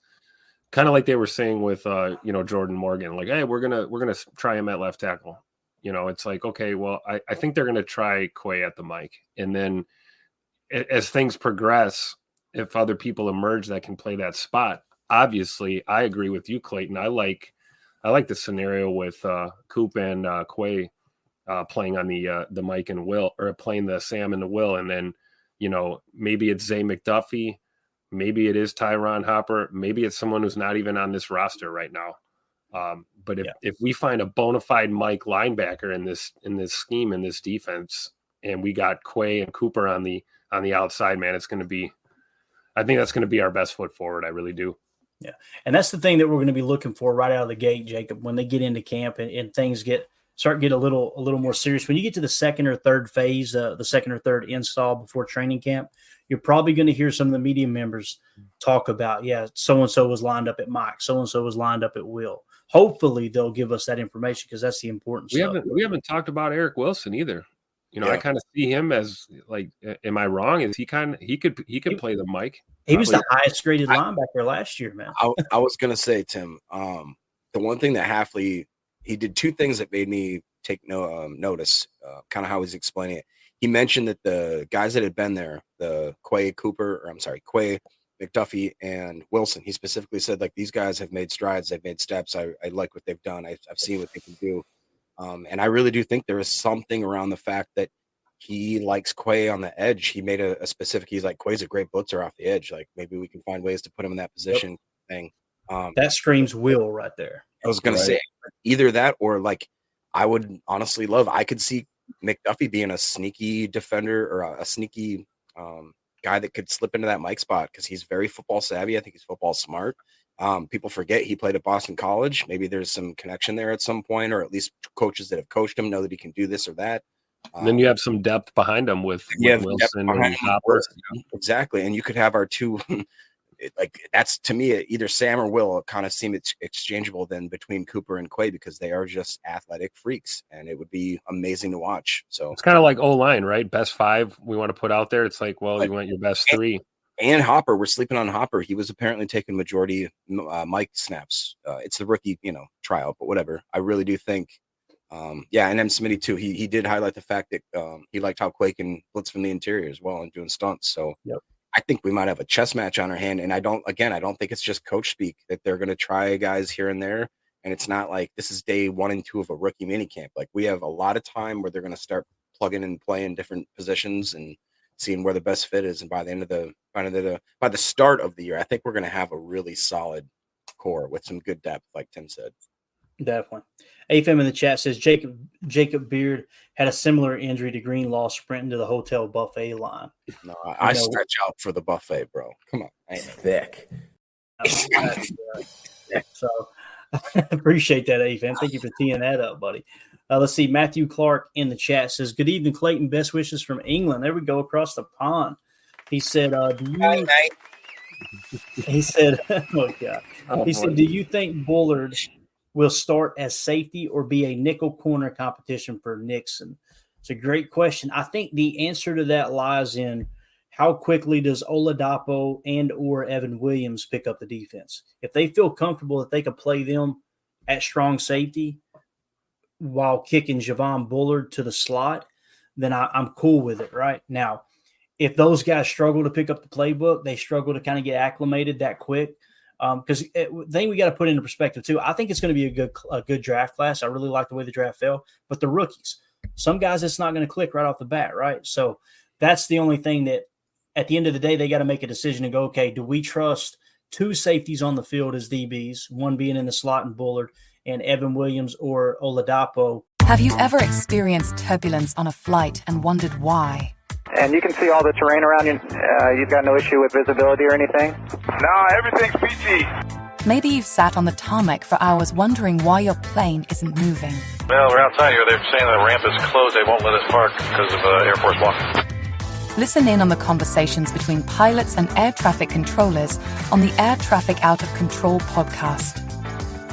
kind of like they were saying with Jordan Morgan, like, hey, we're gonna try him at left tackle. It's like, okay, well, I think they're gonna try Quay at the Mike, and then as things progress, if other people emerge that can play that spot, obviously, I agree with you, Clayton. I like the scenario with Coop and Quay playing on the Mike and Will, or playing the Sam and the Will, and then maybe it's Zay McDuffie, maybe it is Tyron Hopper, maybe it's someone who's not even on this roster right now. But if we find a bona fide Mike linebacker in this scheme, in this defense, and we got Quay and Cooper on the outside, man, I think that's going to be our best foot forward. I really do. Yeah. And that's the thing that we're going to be looking for right out of the gate, Jacob, when they get into camp and things start get a little more serious. When you get to the second or third phase, the second or third install before training camp, you're probably going to hear some of the media members talk about, so-and-so was lined up at Mike, so-and-so was lined up at Will. Hopefully they'll give us that information, because that's the important stuff. We haven't talked about Eric Wilson either. I kind of see him as, like, am I wrong? Is he could play the Mike? He was the highest graded linebacker last year, man. I was going to say, Tim, the one thing that Hafley, he did two things that made me take notice, kind of how he's explaining it. He mentioned that the guys that had been there, the Quay, McDuffie, and Wilson, he specifically said, like, these guys have made strides, they've made steps. I like what they've done. I've seen what they can do. And I really do think there is something around the fact that he likes Quay on the edge. He made a specific, he's like, Quay's a great blitzer off the edge. Like, maybe we can find ways to put him in that position thing. That screams Will right there. I was going to say either that, or, like, I would honestly I could see McDuffie being a sneaky defender, or a sneaky guy that could slip into that Mike spot, because he's very football savvy. I think he's football smart. People forget he played at Boston College. Maybe there's some connection there at some point, or at least coaches that have coached him know that he can do this or that. And then you have some depth behind him with Wilson and Hopper. Exactly. And you could have our two, like, that's, to me, either Sam or Will kind of seem exchangeable then between Cooper and Quay, because they are just athletic freaks, and it would be amazing to watch. So it's kind of like O-line, right? Best five we want to put out there. It's like, well, you want your best three. And Hopper, we're sleeping on Hopper. He was apparently taking majority Mike snaps. It's the rookie, tryout, but whatever. I really do think, and M. Smitty too. He did highlight the fact that he liked how Quay can blitz from the interior as well and doing stunts. So I think we might have a chess match on our hand. And I don't think it's just coach speak that they're going to try guys here and there. And it's not like this is day 1 and 2 of a rookie minicamp. Like, we have a lot of time where they're going to start plugging and playing different positions and seeing where the best fit is. And by the start of the year, I think we're going to have a really solid core with some good depth, like Tim said. Definitely. AFM in the chat says Jacob Beard had a similar injury to Greenlaw sprinting to the hotel buffet line. No, I stretch out for the buffet, bro. Come on. It's thick. So appreciate that, AFM. Thank you for teeing that up, buddy. Let's see. Matthew Clark in the chat says, good evening, Clayton. Best wishes from England. There we go, across the pond. He said, he said, oh, God. He said, do you think Bullard will start as safety or be a nickel corner competition for Nixon? It's a great question. I think the answer to that lies in how quickly does Oladapo and or Evan Williams pick up the defense. If they feel comfortable that they can play them at strong safety while kicking Javon Bullard to the slot, then I'm cool with it right now. If those guys struggle to pick up the playbook, they struggle to kind of get acclimated that quick. Because thing we got to put into perspective too. I think it's going to be a good draft class. I really like the way the draft fell, but the rookies, some guys, it's not going to click right off the bat, right? So that's the only thing that, at the end of the day, they got to make a decision and go, okay, do we trust 2 safeties on the field as DBs, one being in the slot and Bullard, and Evan Williams or Oladapo? Have you ever experienced turbulence on a flight and wondered why? And you can see all the terrain around you. You've got no issue with visibility or anything? No, everything's PG. Maybe you've sat on the tarmac for hours wondering why your plane isn't moving. Well, we're outside here. They're saying the ramp is closed. They won't let us park because of Air Force One. Listen in on the conversations between pilots and air traffic controllers on the Air Traffic Out of Control podcast.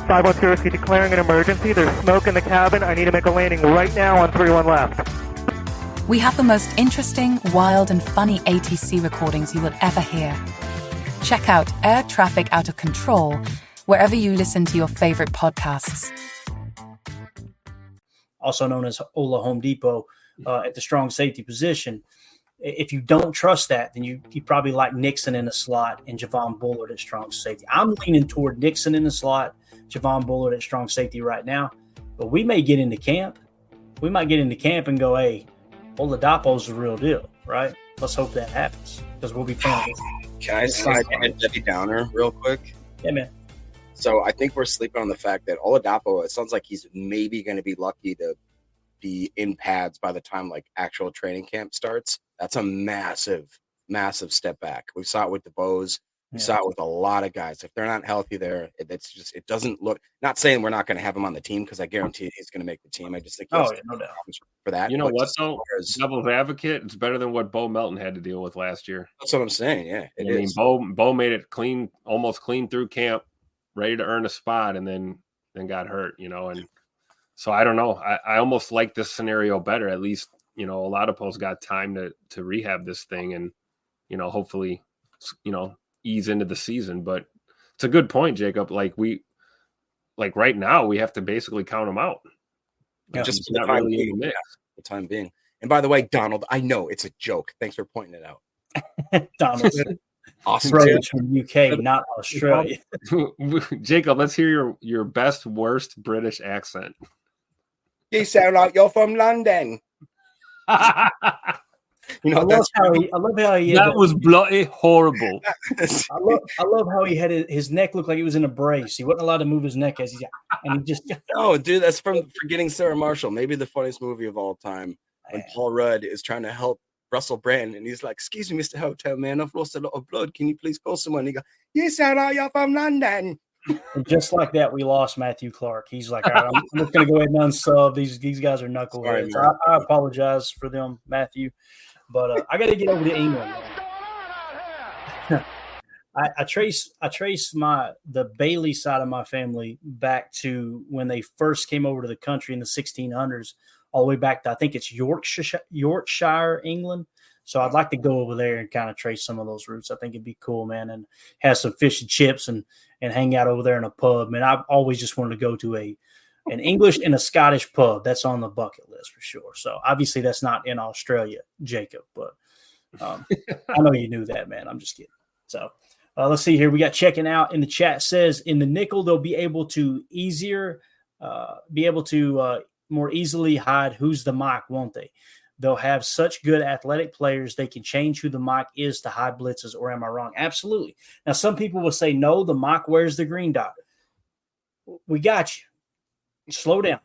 512 Whiskey declaring an emergency. There's smoke in the cabin. I need to make a landing right now on 31 left. We have the most interesting, wild, and funny ATC recordings you will ever hear. Check out Air Traffic Out of Control wherever you listen to your favorite podcasts. Also known as Ola Home Depot at the strong safety position. if you don't trust that, then you probably like Nixon in the slot and Javon Bullard at strong safety. I'm leaning toward Nixon in the slot, Javon Bullard at strong safety right now. But we may get into camp. We might get into camp and go, hey, Oladapo's the real deal, right? Let's hope that happens because we'll be playing. Can I slide in Debbie Downer real quick? Yeah, man. So I think we're sleeping on the fact that Oladapo, it sounds like he's maybe going to be lucky to be in pads by the time like actual training camp starts. That's a massive step back. We saw it with the Bows. We saw it with a lot of guys. If they're not healthy there, it doesn't look, not saying we're not going to have him on the team because I guarantee he's going to make the team. I just think no doubt for that. You know what, though? Devil's advocate, it's better than what Bo Melton had to deal with last year. That's what I'm saying. Yeah, I mean, Bo made it clean, almost clean through camp, ready to earn a spot, and then got hurt, and so I don't know. I almost like this scenario better. At least, Oladapo's got time to rehab this thing and, hopefully, ease into the season. But it's a good point, Jacob. Like right now, we have to basically count them out. Yeah, just for the time being. And by the way, Donald, I know it's a joke. Thanks for pointing it out. Donald, awesome. Brothers from UK, not Australia. Jacob, let's hear your best, worst British accent. You sound like you're from London. I love how he that was bloody horrible. I love how he had his neck looked like he was in a brace. He wasn't allowed to move his neck and he just no, dude. That's from Forgetting Sarah Marshall, maybe the funniest movie of all time. When Paul Rudd is trying to help Russell Brand, and he's like, "Excuse me, Mr. Hotel Man, I've lost a lot of blood. Can you please call someone?" And he goes, "You sound like you're from London." And just like that, we lost Matthew Clark. He's like, all right, I'm just going to go ahead and unsub. These guys are knuckleheads. I apologize for them, Matthew. But I got to get over to England. I trace the Bailey side of my family back to when they first came over to the country in the 1600s, all the way back to, I think it's Yorkshire, England. So I'd like to go over there and kind of trace some of those roots. I think it'd be cool, man, and have some fish and chips and hang out over there in a pub. Man, I've always just wanted to go to an English and a Scottish pub. That's on the bucket list for sure. So obviously that's not in Australia, Jacob, but I know you knew that, man. I'm just kidding. So let's see here. We got checking out in the chat says in the nickel, they'll be able to more easily hide who's the Mike, won't they? They'll have such good athletic players, they can change who the Mike is to hide blitzes, or am I wrong? Absolutely. Now, some people will say, no, the Mike wears the green dot. We got you. Slow down.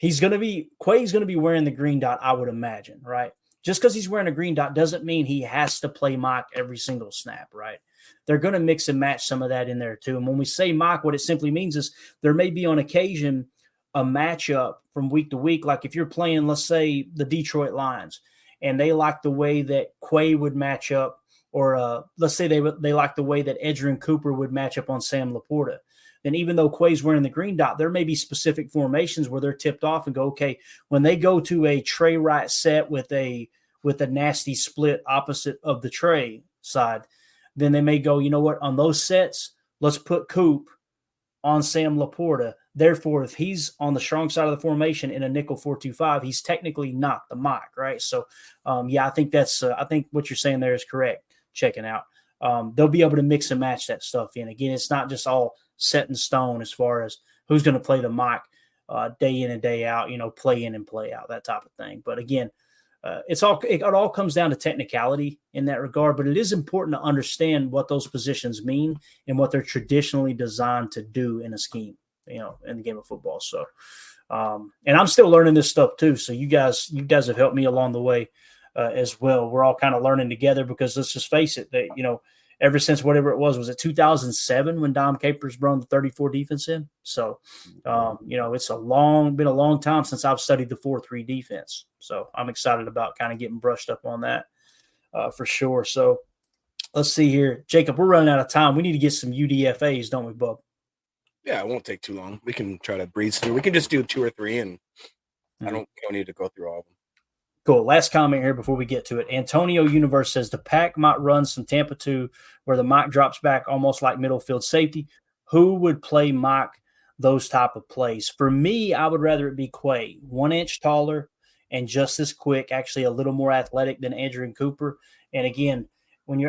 Quay's going to be wearing the green dot, I would imagine, right? Just because he's wearing a green dot doesn't mean he has to play Mike every single snap, right? They're going to mix and match some of that in there too. And when we say Mike, what it simply means is there may be on occasion a matchup from week to week. Like if you're playing, let's say, the Detroit Lions, and they like the way that Quay would match up, or let's say they like the way that Edgerrin Cooper would match up on Sam Laporta. Then even though Quay's wearing the green dot, there may be specific formations where they're tipped off and go, okay, when they go to a Trey right set with a nasty split opposite of the Trey side, then they may go, you know what, on those sets, let's put Coop on Sam Laporta. Therefore, if he's on the strong side of the formation in a nickel 4-2-5, he's technically not the Mike, right? So, I think I think what you're saying there is correct. Checking out, they'll be able to mix and match that stuff in. Again, it's not just all set in stone as far as who's going to play the Mike day in and day out. Play in and play out, that type of thing. But again, it all comes down to technicality in that regard. But it is important to understand what those positions mean and what they're traditionally designed to do in a scheme, in the game of football. So, and I'm still learning this stuff too. So you guys have helped me along the way as well. We're all kind of learning together because let's just face it, that, ever since whatever it was it 2007 when Dom Capers brought the 34 defense in? So, it's been a long time since I've studied the 4-3 defense. So I'm excited about kind of getting brushed up on that for sure. So let's see here. Jacob, we're running out of time. We need to get some UDFAs, don't we, Bub? Yeah, it won't take too long. We can try to breeze through. We can just do 2 or 3, and we don't need to go through all of them. Cool. Last comment here before we get to it. Antonio Universe says the Pack might run some Tampa 2 where the Mike drops back almost like middle field safety. Who would play Mike those type of plays? For me, I would rather it be Quay, 1 inch taller and just as quick, actually a little more athletic than Andrew and Cooper. And again, when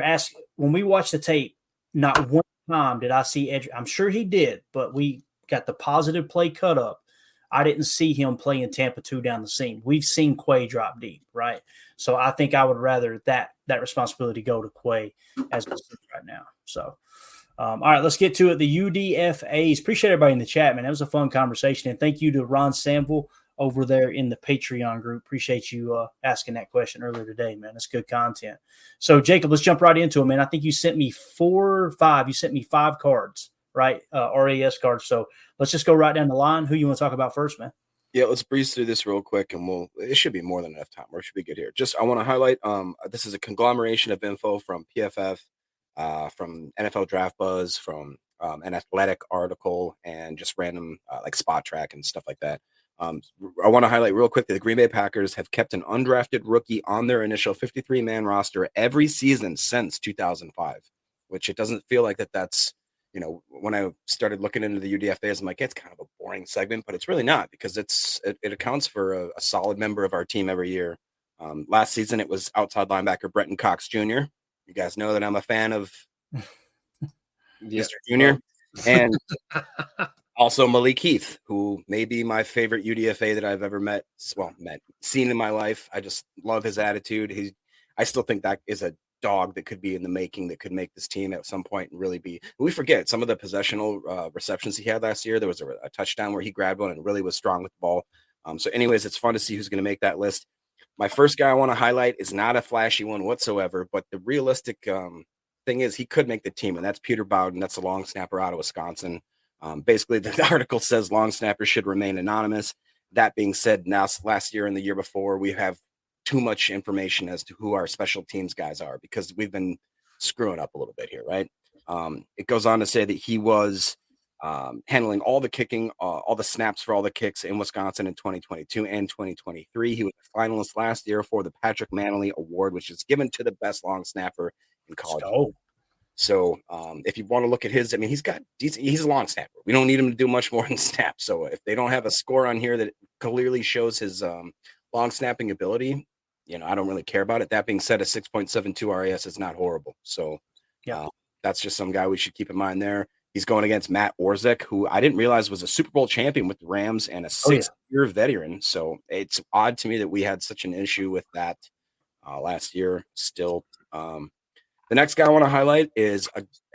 we watch the tape, not one time did I see Andrew. I'm sure he did, but we got the positive play cut up. I didn't see him playing Tampa 2 down the seam. We've seen Quay drop deep, right? So I think I would rather that responsibility go to Quay as it is right now. So, all right, let's get to it. The UDFAs. Appreciate everybody in the chat, man. That was a fun conversation. And thank you to Ron Sample over there in the Patreon group. Appreciate you asking that question earlier today, man. That's good content. So, Jacob, let's jump right into it, man. I think you sent me 4 or 5. You sent me 5 cards, right? RAS cards. So let's just go right down the line. Who you want to talk about first, man? Yeah, let's breeze through this real quick, and it should be more than enough time. We should be good here. Just I want to highlight this is a conglomeration of info from PFF, from NFL Draft Buzz, from an athletic article, and just random like Spot Track and stuff like that. I want to highlight real quick that the Green Bay Packers have kept an undrafted rookie on their initial 53-man roster every season since 2005, which it doesn't feel like that's, when I started looking into the UDFAs, I'm like, it's kind of a boring segment, but it's really not, because it accounts for a solid member of our team every year. Last season, it was outside linebacker Brenton Cox Jr. You guys know that I'm a fan of Mr. Jr. And also Malik Heath, who may be my favorite UDFA that I've ever seen in my life. I just love his attitude. I still think that is a dog that could be in the making, that could make this team at some point and really be. We forget some of the possessional receptions he had last year. There was a touchdown where he grabbed one and really was strong with the ball. So anyways, it's fun to see who's going to make that list. My first guy I want to highlight is not a flashy one whatsoever, but the realistic thing is he could make the team, and that's Peter Bowden. That's a long snapper out of Wisconsin. Basically, the article says long snappers should remain anonymous. That being said, now last year and the year before, we have too much information as to who our special teams guys are, because we've been screwing up a little bit here, right? It goes on to say that he was handling all the kicking, all the snaps for all the kicks in Wisconsin in 2022 and 2023. He was a finalist last year for the Patrick Manley Award, which is given to the best long snapper in college. So if you want to look at his, he's a long snapper. We don't need him to do much more than snap. So if they don't have a score on here that clearly shows his long snapping ability, I don't really care about it. That being said, a 6.72 RAS is not horrible. So that's just some guy we should keep in mind there. He's going against Matt Orzech, who I didn't realize was a Super Bowl champion with the Rams and a 6-year veteran. So it's odd to me that we had such an issue with that last year still. The next guy I want to highlight is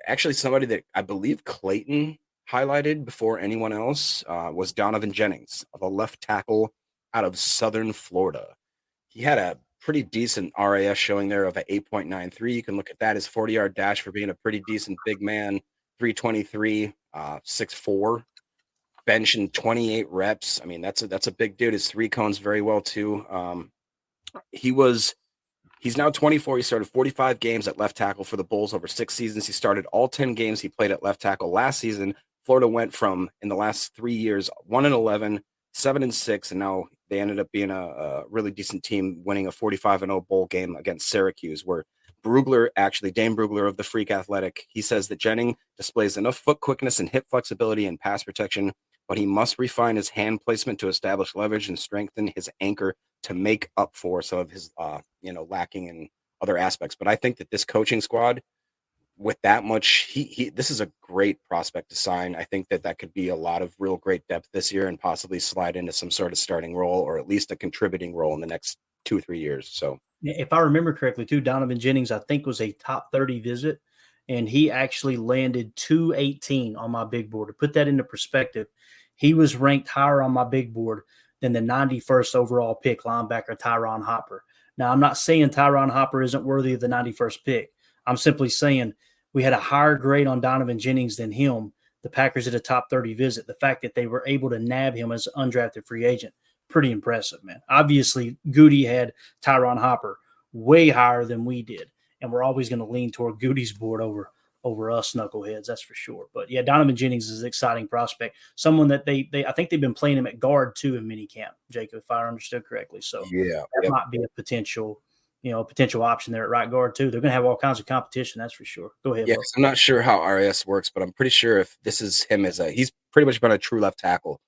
actually somebody that I believe Clayton highlighted before anyone else, was Donovan Jennings, the left tackle out of Southern Florida. He had a pretty decent RAS showing there of an 8.93. You can look at that. His 40-yard dash for being a pretty decent big man, 323, 6'4", benching 28 reps. That's a big dude. His 3 cones very well too. He's now 24. He started 45 games at left tackle for the Bulls over 6 seasons. He started all 10 games he played at left tackle last season. Florida went from, in the last 3 years, 1-11, 7-6, and now they ended up being a really decent team, winning a 45-0 bowl game against Syracuse, where Dane Brugler of the Freak Athletic, he says that Jennings displays enough foot quickness and hip flexibility and pass protection, but he must refine his hand placement to establish leverage and strengthen his anchor to make up for some of his, lacking in other aspects. But I think that this coaching squad, with that much, this is a great prospect to sign. I think that could be a lot of real great depth this year and possibly slide into some sort of starting role, or at least a contributing role in the next 2 or 3 years. So if I remember correctly too, Donovan Jennings, I think, was a top 30 visit, and he actually landed 218 on my big board. To put that into perspective, he was ranked higher on my big board than the 91st overall pick linebacker Tyron Hopper. Now, I'm not saying Tyron Hopper isn't worthy of the 91st pick. I'm simply saying we had a higher grade on Donovan Jennings than him. The Packers did a top 30 visit. The fact that they were able to nab him as an undrafted free agent, pretty impressive, man. Obviously, Goody had Tyron Hopper way higher than we did, and we're always going to lean toward Goody's board over us knuckleheads, that's for sure. But yeah, Donovan Jennings is an exciting prospect. Someone that I think they've been playing him at guard too in minicamp, Jacob, if I understood correctly. So that might be a potential option there at right guard too. They're going to have all kinds of competition, that's for sure. Go ahead. Yeah, I'm not sure how RAS works, but I'm pretty sure if this is him he's pretty much been a true left tackle.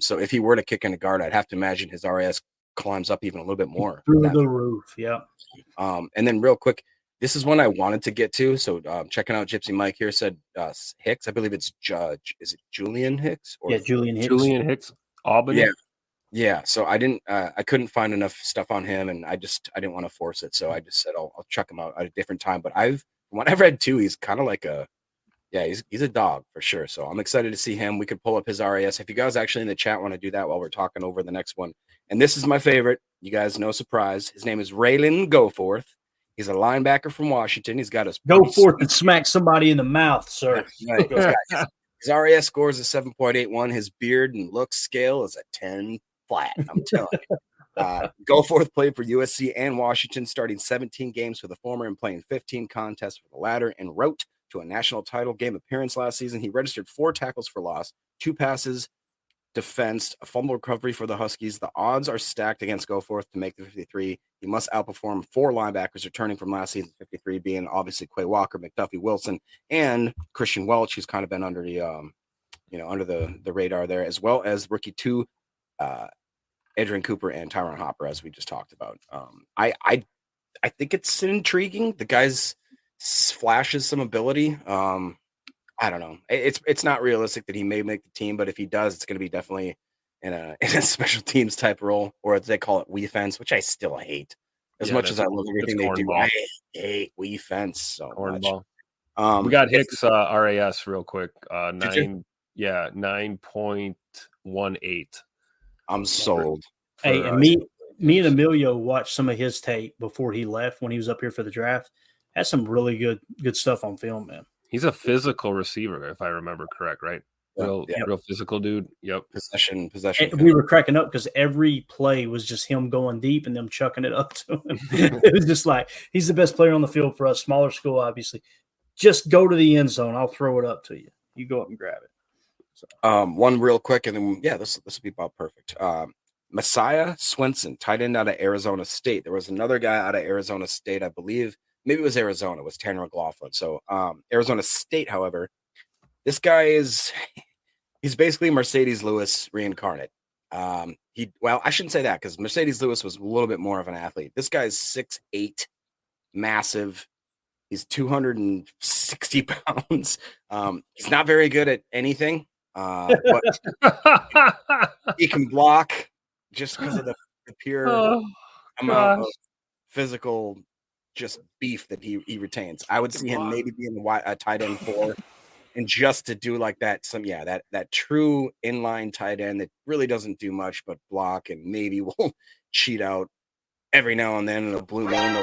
So if he were to kick into guard, I'd have to imagine his RAS climbs up even a little bit more. Through the roof. Yeah. And then real quick, this is one I wanted to get to. So checking out Gypsy Mike here said Hicks. I believe it's Judge. Is it Julian Hicks? Yeah, Julian Hicks. Julian Hicks, Albany. Yeah. So I couldn't find enough stuff on him, and I didn't want to force it. So I just said I'll check him out at a different time. But when I've read too, he's kind of like he's a dog for sure. So I'm excited to see him. We could pull up his RAS. If you guys actually in the chat want to do that while we're talking over the next one. And this is my favorite. You guys, no surprise. His name is Raylan Goforth. He's a linebacker from Washington. He's got his go forth and smack somebody in the mouth, sir. Right. His RAS score is a 7.81. His beard and looks scale is a 10 flat. I'm telling you. Goforth played for USC and Washington, starting 17 games for the former and playing 15 contests for the latter, and wrote to a national title game appearance last season. He registered 4 tackles for loss, 2 passes defense, a fumble recovery for the Huskies. The odds are stacked against Goforth to make the 53. He must outperform 4 linebackers returning from last season's 53, being obviously Quay Walker, McDuffie Wilson, and Christian Welch, who's kind of been under the under the radar there, as well as rookie 2 Adrian Cooper and Tyron Hopper, as we just talked about. I think it's intriguing. The guy's flashes some ability. I don't know. It's not realistic that he may make the team, but if he does, it's going to be definitely in a special teams type role, or as they call it, we fence, which I still hate. As much as I love everything they do, I hate we fence so much. We got Hicks RAS real quick. 9.18. I'm sold. Hey, and me and Emilio watched some of his tape before he left when he was up here for the draft. Had some really good stuff on film, man. He's a physical receiver, if I remember correct, right? Real physical dude. Yep. Possession. And we were cracking up because every play was just him going deep and them chucking it up to him. It was just like, he's the best player on the field for us. Smaller school, obviously. Just go to the end zone. I'll throw it up to you. You go up and grab it. So. One real quick, and then this will be about perfect. Messiah Swenson, tight end out of Arizona State. There was another guy out of Arizona State, I believe. Maybe it was Arizona. It was Tanner McLaughlin. So Arizona State, however, this guy he's basically Mercedes Lewis reincarnate. I shouldn't say that because Mercedes Lewis was a little bit more of an athlete. This guy's 6'8", massive. He's 260 pounds. He's not very good at anything, but he can block just because of the pure amount of physical just beef that he retains. I would see him maybe being a tight end 4, and just to do like that, that true inline tight end that really doesn't do much but block and maybe will cheat out every now and then in a blue moon.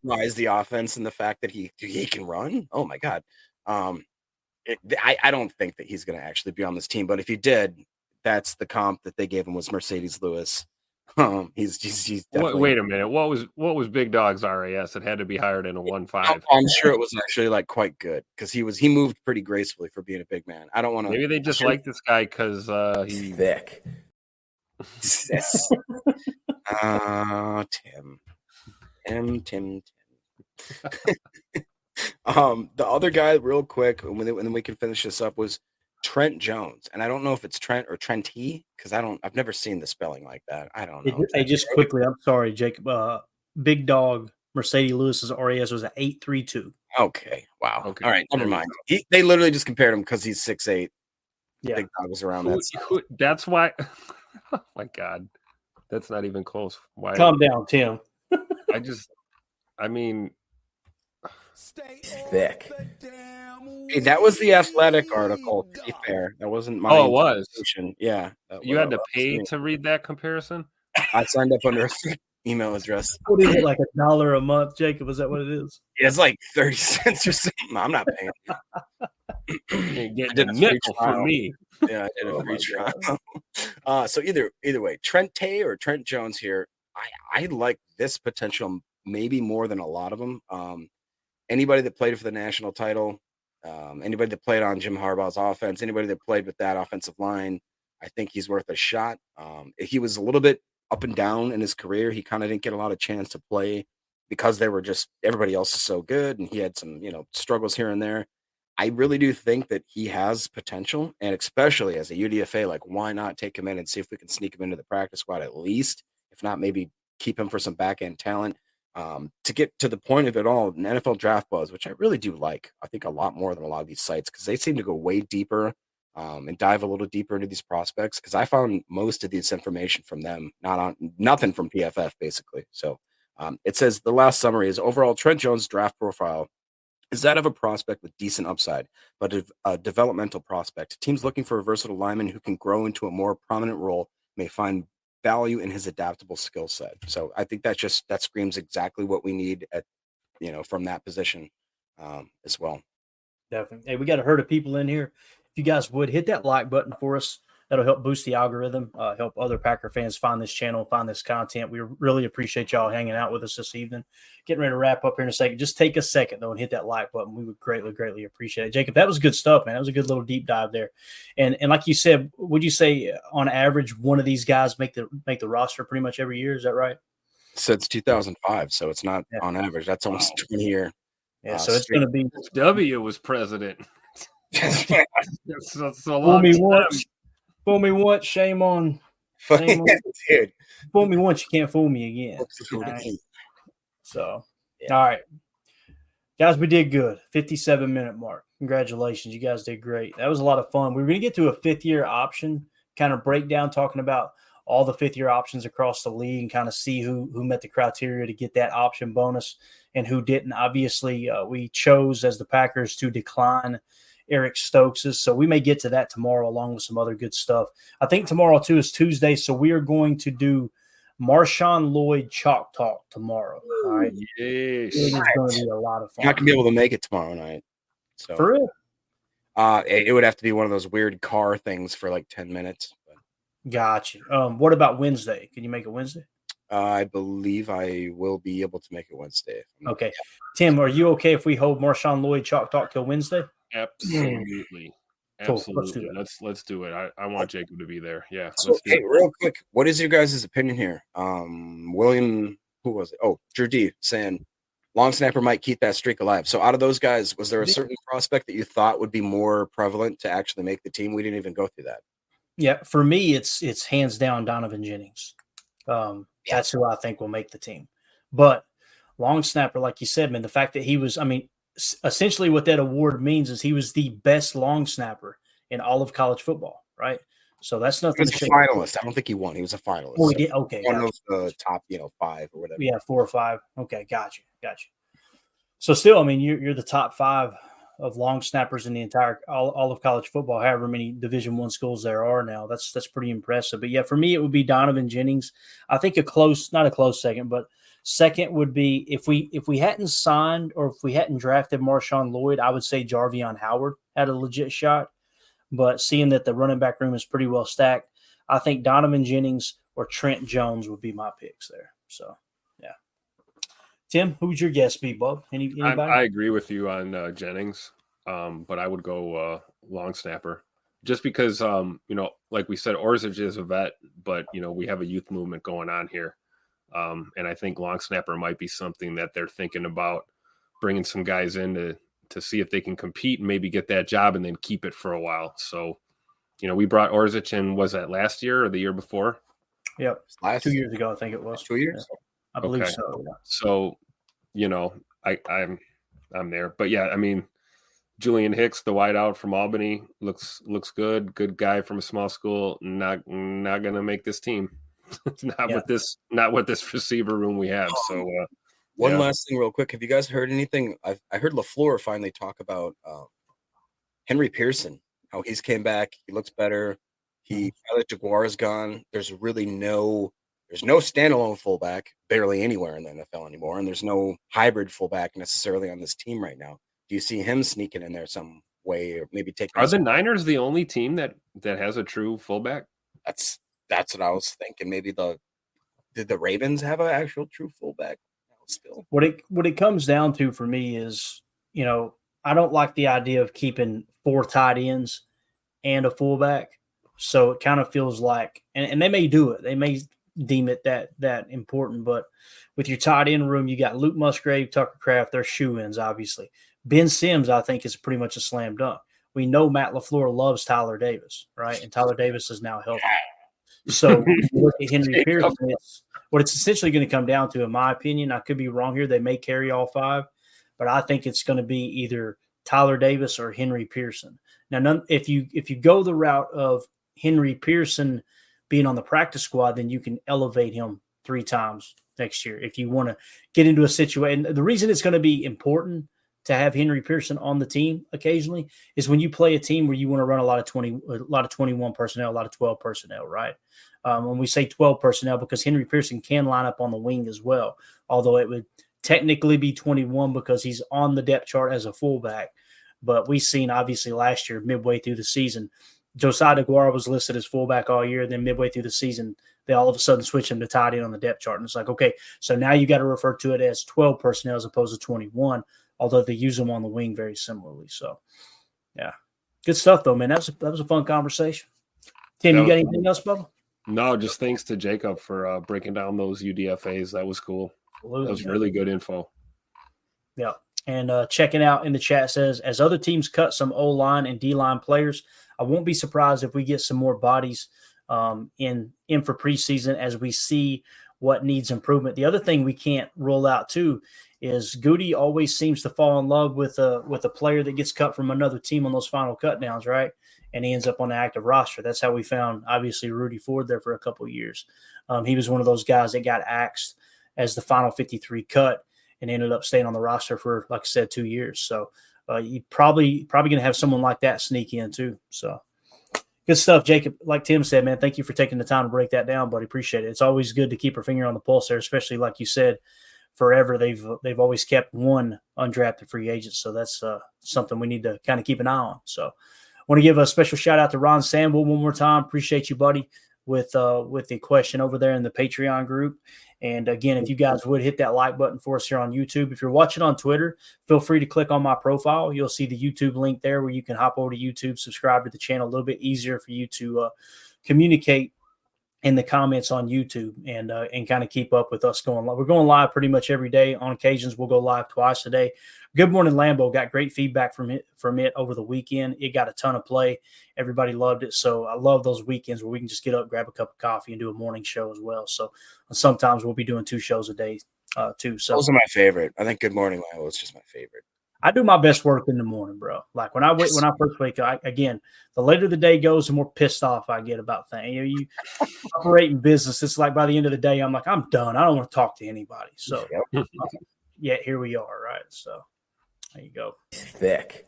Rise the offense and the fact that he can run. Oh my God. I don't think that he's going to actually be on this team, but if he did, that's the comp that they gave him was Mercedes Lewis. He's definitely. Wait a minute. What was Big Dog's RAS? It had to be higher than a 1.5. I'm sure it was actually like quite good because he moved pretty gracefully for being a big man. I don't want to. Maybe they just like this guy because he's thick. Tim. The other guy, real quick, and then we can finish this up, was Trent Jones, and I don't know if it's Trent or Trenty because I've never seen the spelling like that. I don't know. Hey, just quickly, I'm sorry, Jacob. Big Dog Mercedes Lewis's RAS was at 8.32. Okay, wow. Okay. All right, never mind. They literally just compared him because he's 6'8". Yeah, Big Dog was around that. That's why. Oh my God, that's not even close. Why? Calm down, Tim. I mean, thick. Hey, that was the Athletic article, to be fair. That wasn't my it was. Yeah. You had to pay to read that comparison? I signed up under a email address. What is it, like $1 a month, Jacob? Is that what it is? Yeah, it's like 30 cents or something. I'm not paying. Get a nickel for me. Yeah, I did a free trial. So either way, Trent Tay or Trent Jones here, I like this potential maybe more than a lot of them. Anybody that played for the national title, anybody that played on Jim Harbaugh's offense, anybody that played with that offensive line, I think he's worth a shot. He was a little bit up and down in his career. He kind of didn't get a lot of chance to play because they were just everybody else is so good, and he had some struggles here and there. I really do think that he has potential, and especially as a UDFA, like why not take him in and see if we can sneak him into the practice squad at least If not, maybe keep him for some back end talent. To get to the point of it all, an NFL draft buzz, which I really do like, I think a lot more than a lot of these sites, because they seem to go way deeper and dive a little deeper into these prospects. Because I found most of this information from them, nothing from PFF basically. So it says the last summary is overall Trent Jones' draft profile is that of a prospect with decent upside, but a developmental prospect. Teams looking for a versatile lineman who can grow into a more prominent role may find value in his adaptable skill set. So I think that screams exactly what we need from that position as well. Definitely. Hey, we got a herd of people in here. If you guys would hit that like button for us, that'll help boost the algorithm, help other Packer fans find this channel, find this content. We really appreciate y'all hanging out with us this evening. Getting ready to wrap up here in a second. Just take a second, though, and hit that like button. We would greatly, greatly appreciate it. Jacob, that was good stuff, man. That was a good little deep dive there. And like you said, would you say on average one of these guys make the roster pretty much every year? Is that right? Since 2005, so it's not on average. That's almost 20 year. Yeah, so it's going to be – W was president. That's a fool me once, shame on dude. Fool me once, you can't fool me again. Right. So, all right. Guys, we did good. 57-minute mark. Congratulations. You guys did great. That was a lot of fun. We're going to get to a fifth-year option kind of breakdown, talking about all the fifth-year options across the league and kind of see who met the criteria to get that option bonus and who didn't. Obviously, we chose as the Packers to decline Eric Stokes's. So we may get to that tomorrow along with some other good stuff. I think tomorrow, too, is Tuesday. So we are going to do Marshawn Lloyd Chalk Talk tomorrow. All right. Yes. It is going to be a lot of fun. I'm not going to be able to make it tomorrow night. So for real? It would have to be one of those weird car things for like 10 minutes. But. Gotcha. What about Wednesday? Can you make it Wednesday? I believe I will be able to make it Wednesday. Okay. Tim, are you okay if we hold Marshawn Lloyd Chalk Talk till Wednesday? Absolutely. Cool. Absolutely. Let's do it. I want Jacob to be there. Yeah. So, hey, real quick, what is your guys' opinion here? William, who was it? Oh, Drew D saying long snapper might keep that streak alive. So out of those guys, was there a certain prospect that you thought would be more prevalent to actually make the team? We didn't even go through that. Yeah, for me, it's hands down Donovan Jennings. That's who I think will make the team. But long snapper, like you said, man, the fact that he was, essentially what that award means is he was the best long snapper in all of college football, right? So that's nothing. He was a finalist. I don't think he won. He was a finalist. Oh, he did? Okay. One of the top, 5 or whatever. Yeah, 4 or 5. Okay, gotcha. So still, you're the top 5 of long snappers in the entire all of college football, however many Division I schools there are now. That's pretty impressive. But yeah, for me, it would be Donovan Jennings. I think not a close second, but second would be if we hadn't signed or if we hadn't drafted Marshawn Lloyd, I would say Jarvion Howard had a legit shot. But seeing that the running back room is pretty well stacked, I think Donovan Jennings or Trent Jones would be my picks there. So, yeah. Tim, who would your guess be, Bub? Anybody? I agree with you on Jennings, but I would go long snapper. Just because, like we said, Orzic is a vet, but, we have a youth movement going on here. And I think long snapper might be something that they're thinking about bringing some guys in to see if they can compete and maybe get that job and then keep it for a while. So, we brought Orzic in, was that last year or the year before? Yep. 2 years ago, I think it was. 2 years? Yeah. I believe so. Yeah. So, I'm there. But yeah, Julian Hicks, the wideout from Albany, looks good. Good guy from a small school. Not gonna make this team. With this receiver room we have. So one last thing real quick. Have you guys heard anything? I heard LaFleur finally talk about Henry Pearson, how he's came back. He looks better. Tyler Jaguar is gone. There's no standalone fullback barely anywhere in the NFL anymore. And there's no hybrid fullback necessarily on this team right now. Do you see him sneaking in there some way or maybe taking? Are the Niners the only team that has a true fullback? That's what I was thinking. Maybe did the Ravens have an actual true fullback still? What it comes down to for me is, I don't like the idea of keeping 4 tight ends and a fullback. So it kind of feels like, and they may do it. They may deem it that important. But with your tight end room, you got Luke Musgrave, Tucker Kraft. They're shoe-ins, obviously. Ben Sims, I think, is pretty much a slam dunk. We know Matt LaFleur loves Tyler Davis, right? And Tyler Davis is now healthy. So you look at Henry Pearson, what it's essentially going to come down to, in my opinion, I could be wrong here, they may carry all 5, but I think it's going to be either Tyler Davis or Henry Pearson. Now, if you go the route of Henry Pearson being on the practice squad, then you can elevate him 3 times next year. If you want to get into a situation, the reason it's going to be important to have Henry Pearson on the team occasionally is when you play a team where you want to run a lot of 21 personnel, a lot of 12 personnel, right? When we say 12 personnel, because Henry Pearson can line up on the wing as well, although it would technically be 21 because he's on the depth chart as a fullback. But we've seen, obviously, last year, midway through the season, Josiah DeGuara was listed as fullback all year. Then midway through the season, they all of a sudden switch him to tight end on the depth chart. And it's like, okay, so now you got to refer to it as 12 personnel as opposed to 21, although they use them on the wing very similarly. So, yeah. Good stuff, though, man. That was a fun conversation. Tim, you got anything else, Bubba? No, just thanks to Jacob for breaking down those UDFAs. That was cool. Absolutely. That was really good info. Yeah. And checking out in the chat says, as other teams cut some O-line and D-line players, I won't be surprised if we get some more bodies in for preseason as we see what needs improvement. The other thing we can't rule out, too, is Goody always seems to fall in love with a player that gets cut from another team on those final cut downs, right? And he ends up on the active roster. That's how we found, obviously, Rudy Ford there for a couple of years. He was one of those guys that got axed as the final 53 cut and ended up staying on the roster for, like I said, 2 years. So you probably going to have someone like that sneak in too. So good stuff, Jacob. Like Tim said, man, thank you for taking the time to break that down, buddy. Appreciate it. It's always good to keep our finger on the pulse there, especially like you said, forever they've always kept one undrafted free agent. So that's something we need to kind of keep an eye on. So I want to give a special shout out to Ron Samble one more time. Appreciate you, buddy, with the question over there in the Patreon group. And again, if you guys would hit that like button for us here on YouTube. If you're watching on Twitter, feel free to click on my profile. You'll see the YouTube link there where you can hop over to YouTube, subscribe to the channel. A little bit easier for you to communicate in the comments on YouTube and kind of keep up with us going live. We're going live pretty much every day. On occasions, we'll go live twice a day. Good Morning Lambeau got great feedback from it over the weekend. It got a ton of play. Everybody loved it. So I love those weekends where we can just get up, grab a cup of coffee, and do a morning show as well. So sometimes we'll be doing 2 shows a day too. So those are my favorite. I think Good Morning Lambeau is just my favorite. I do my best work in the morning, bro. Like when I first wake up, again, the later the day goes, the more pissed off I get about things. You operate in business. It's like by the end of the day, I'm like, I'm done. I don't want to talk to anybody. So yeah, here we are. Right. So there you go. Thick.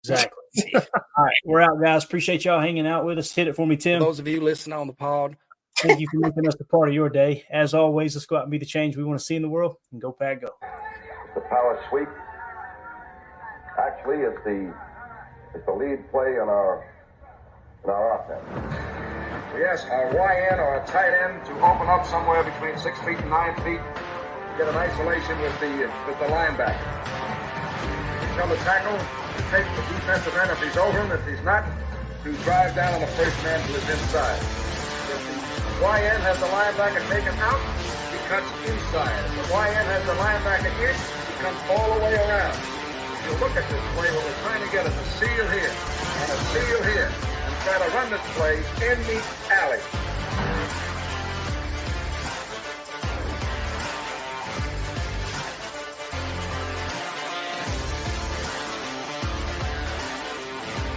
Exactly. All right. We're out, guys. Appreciate y'all hanging out with us. Hit it for me, Tim. For those of you listening on the pod, thank you for making us a part of your day. As always, let's go out and be the change we want to see in the world. And go, Pack, go. The power sweep. Actually, it's the lead play in our offense. Yes, a YN or a tight end to open up somewhere between 6 feet and 9 feet. Get an isolation with the linebacker. Tell the tackle to take the defensive end if he's over him. If he's not, to drive down on the first man to his inside. If the YN has the linebacker taken out, he cuts inside. If the YN has the linebacker in, he comes all the way around. You look at this play, what we're trying to get is a seal here and a seal here and try to run this play in the alley.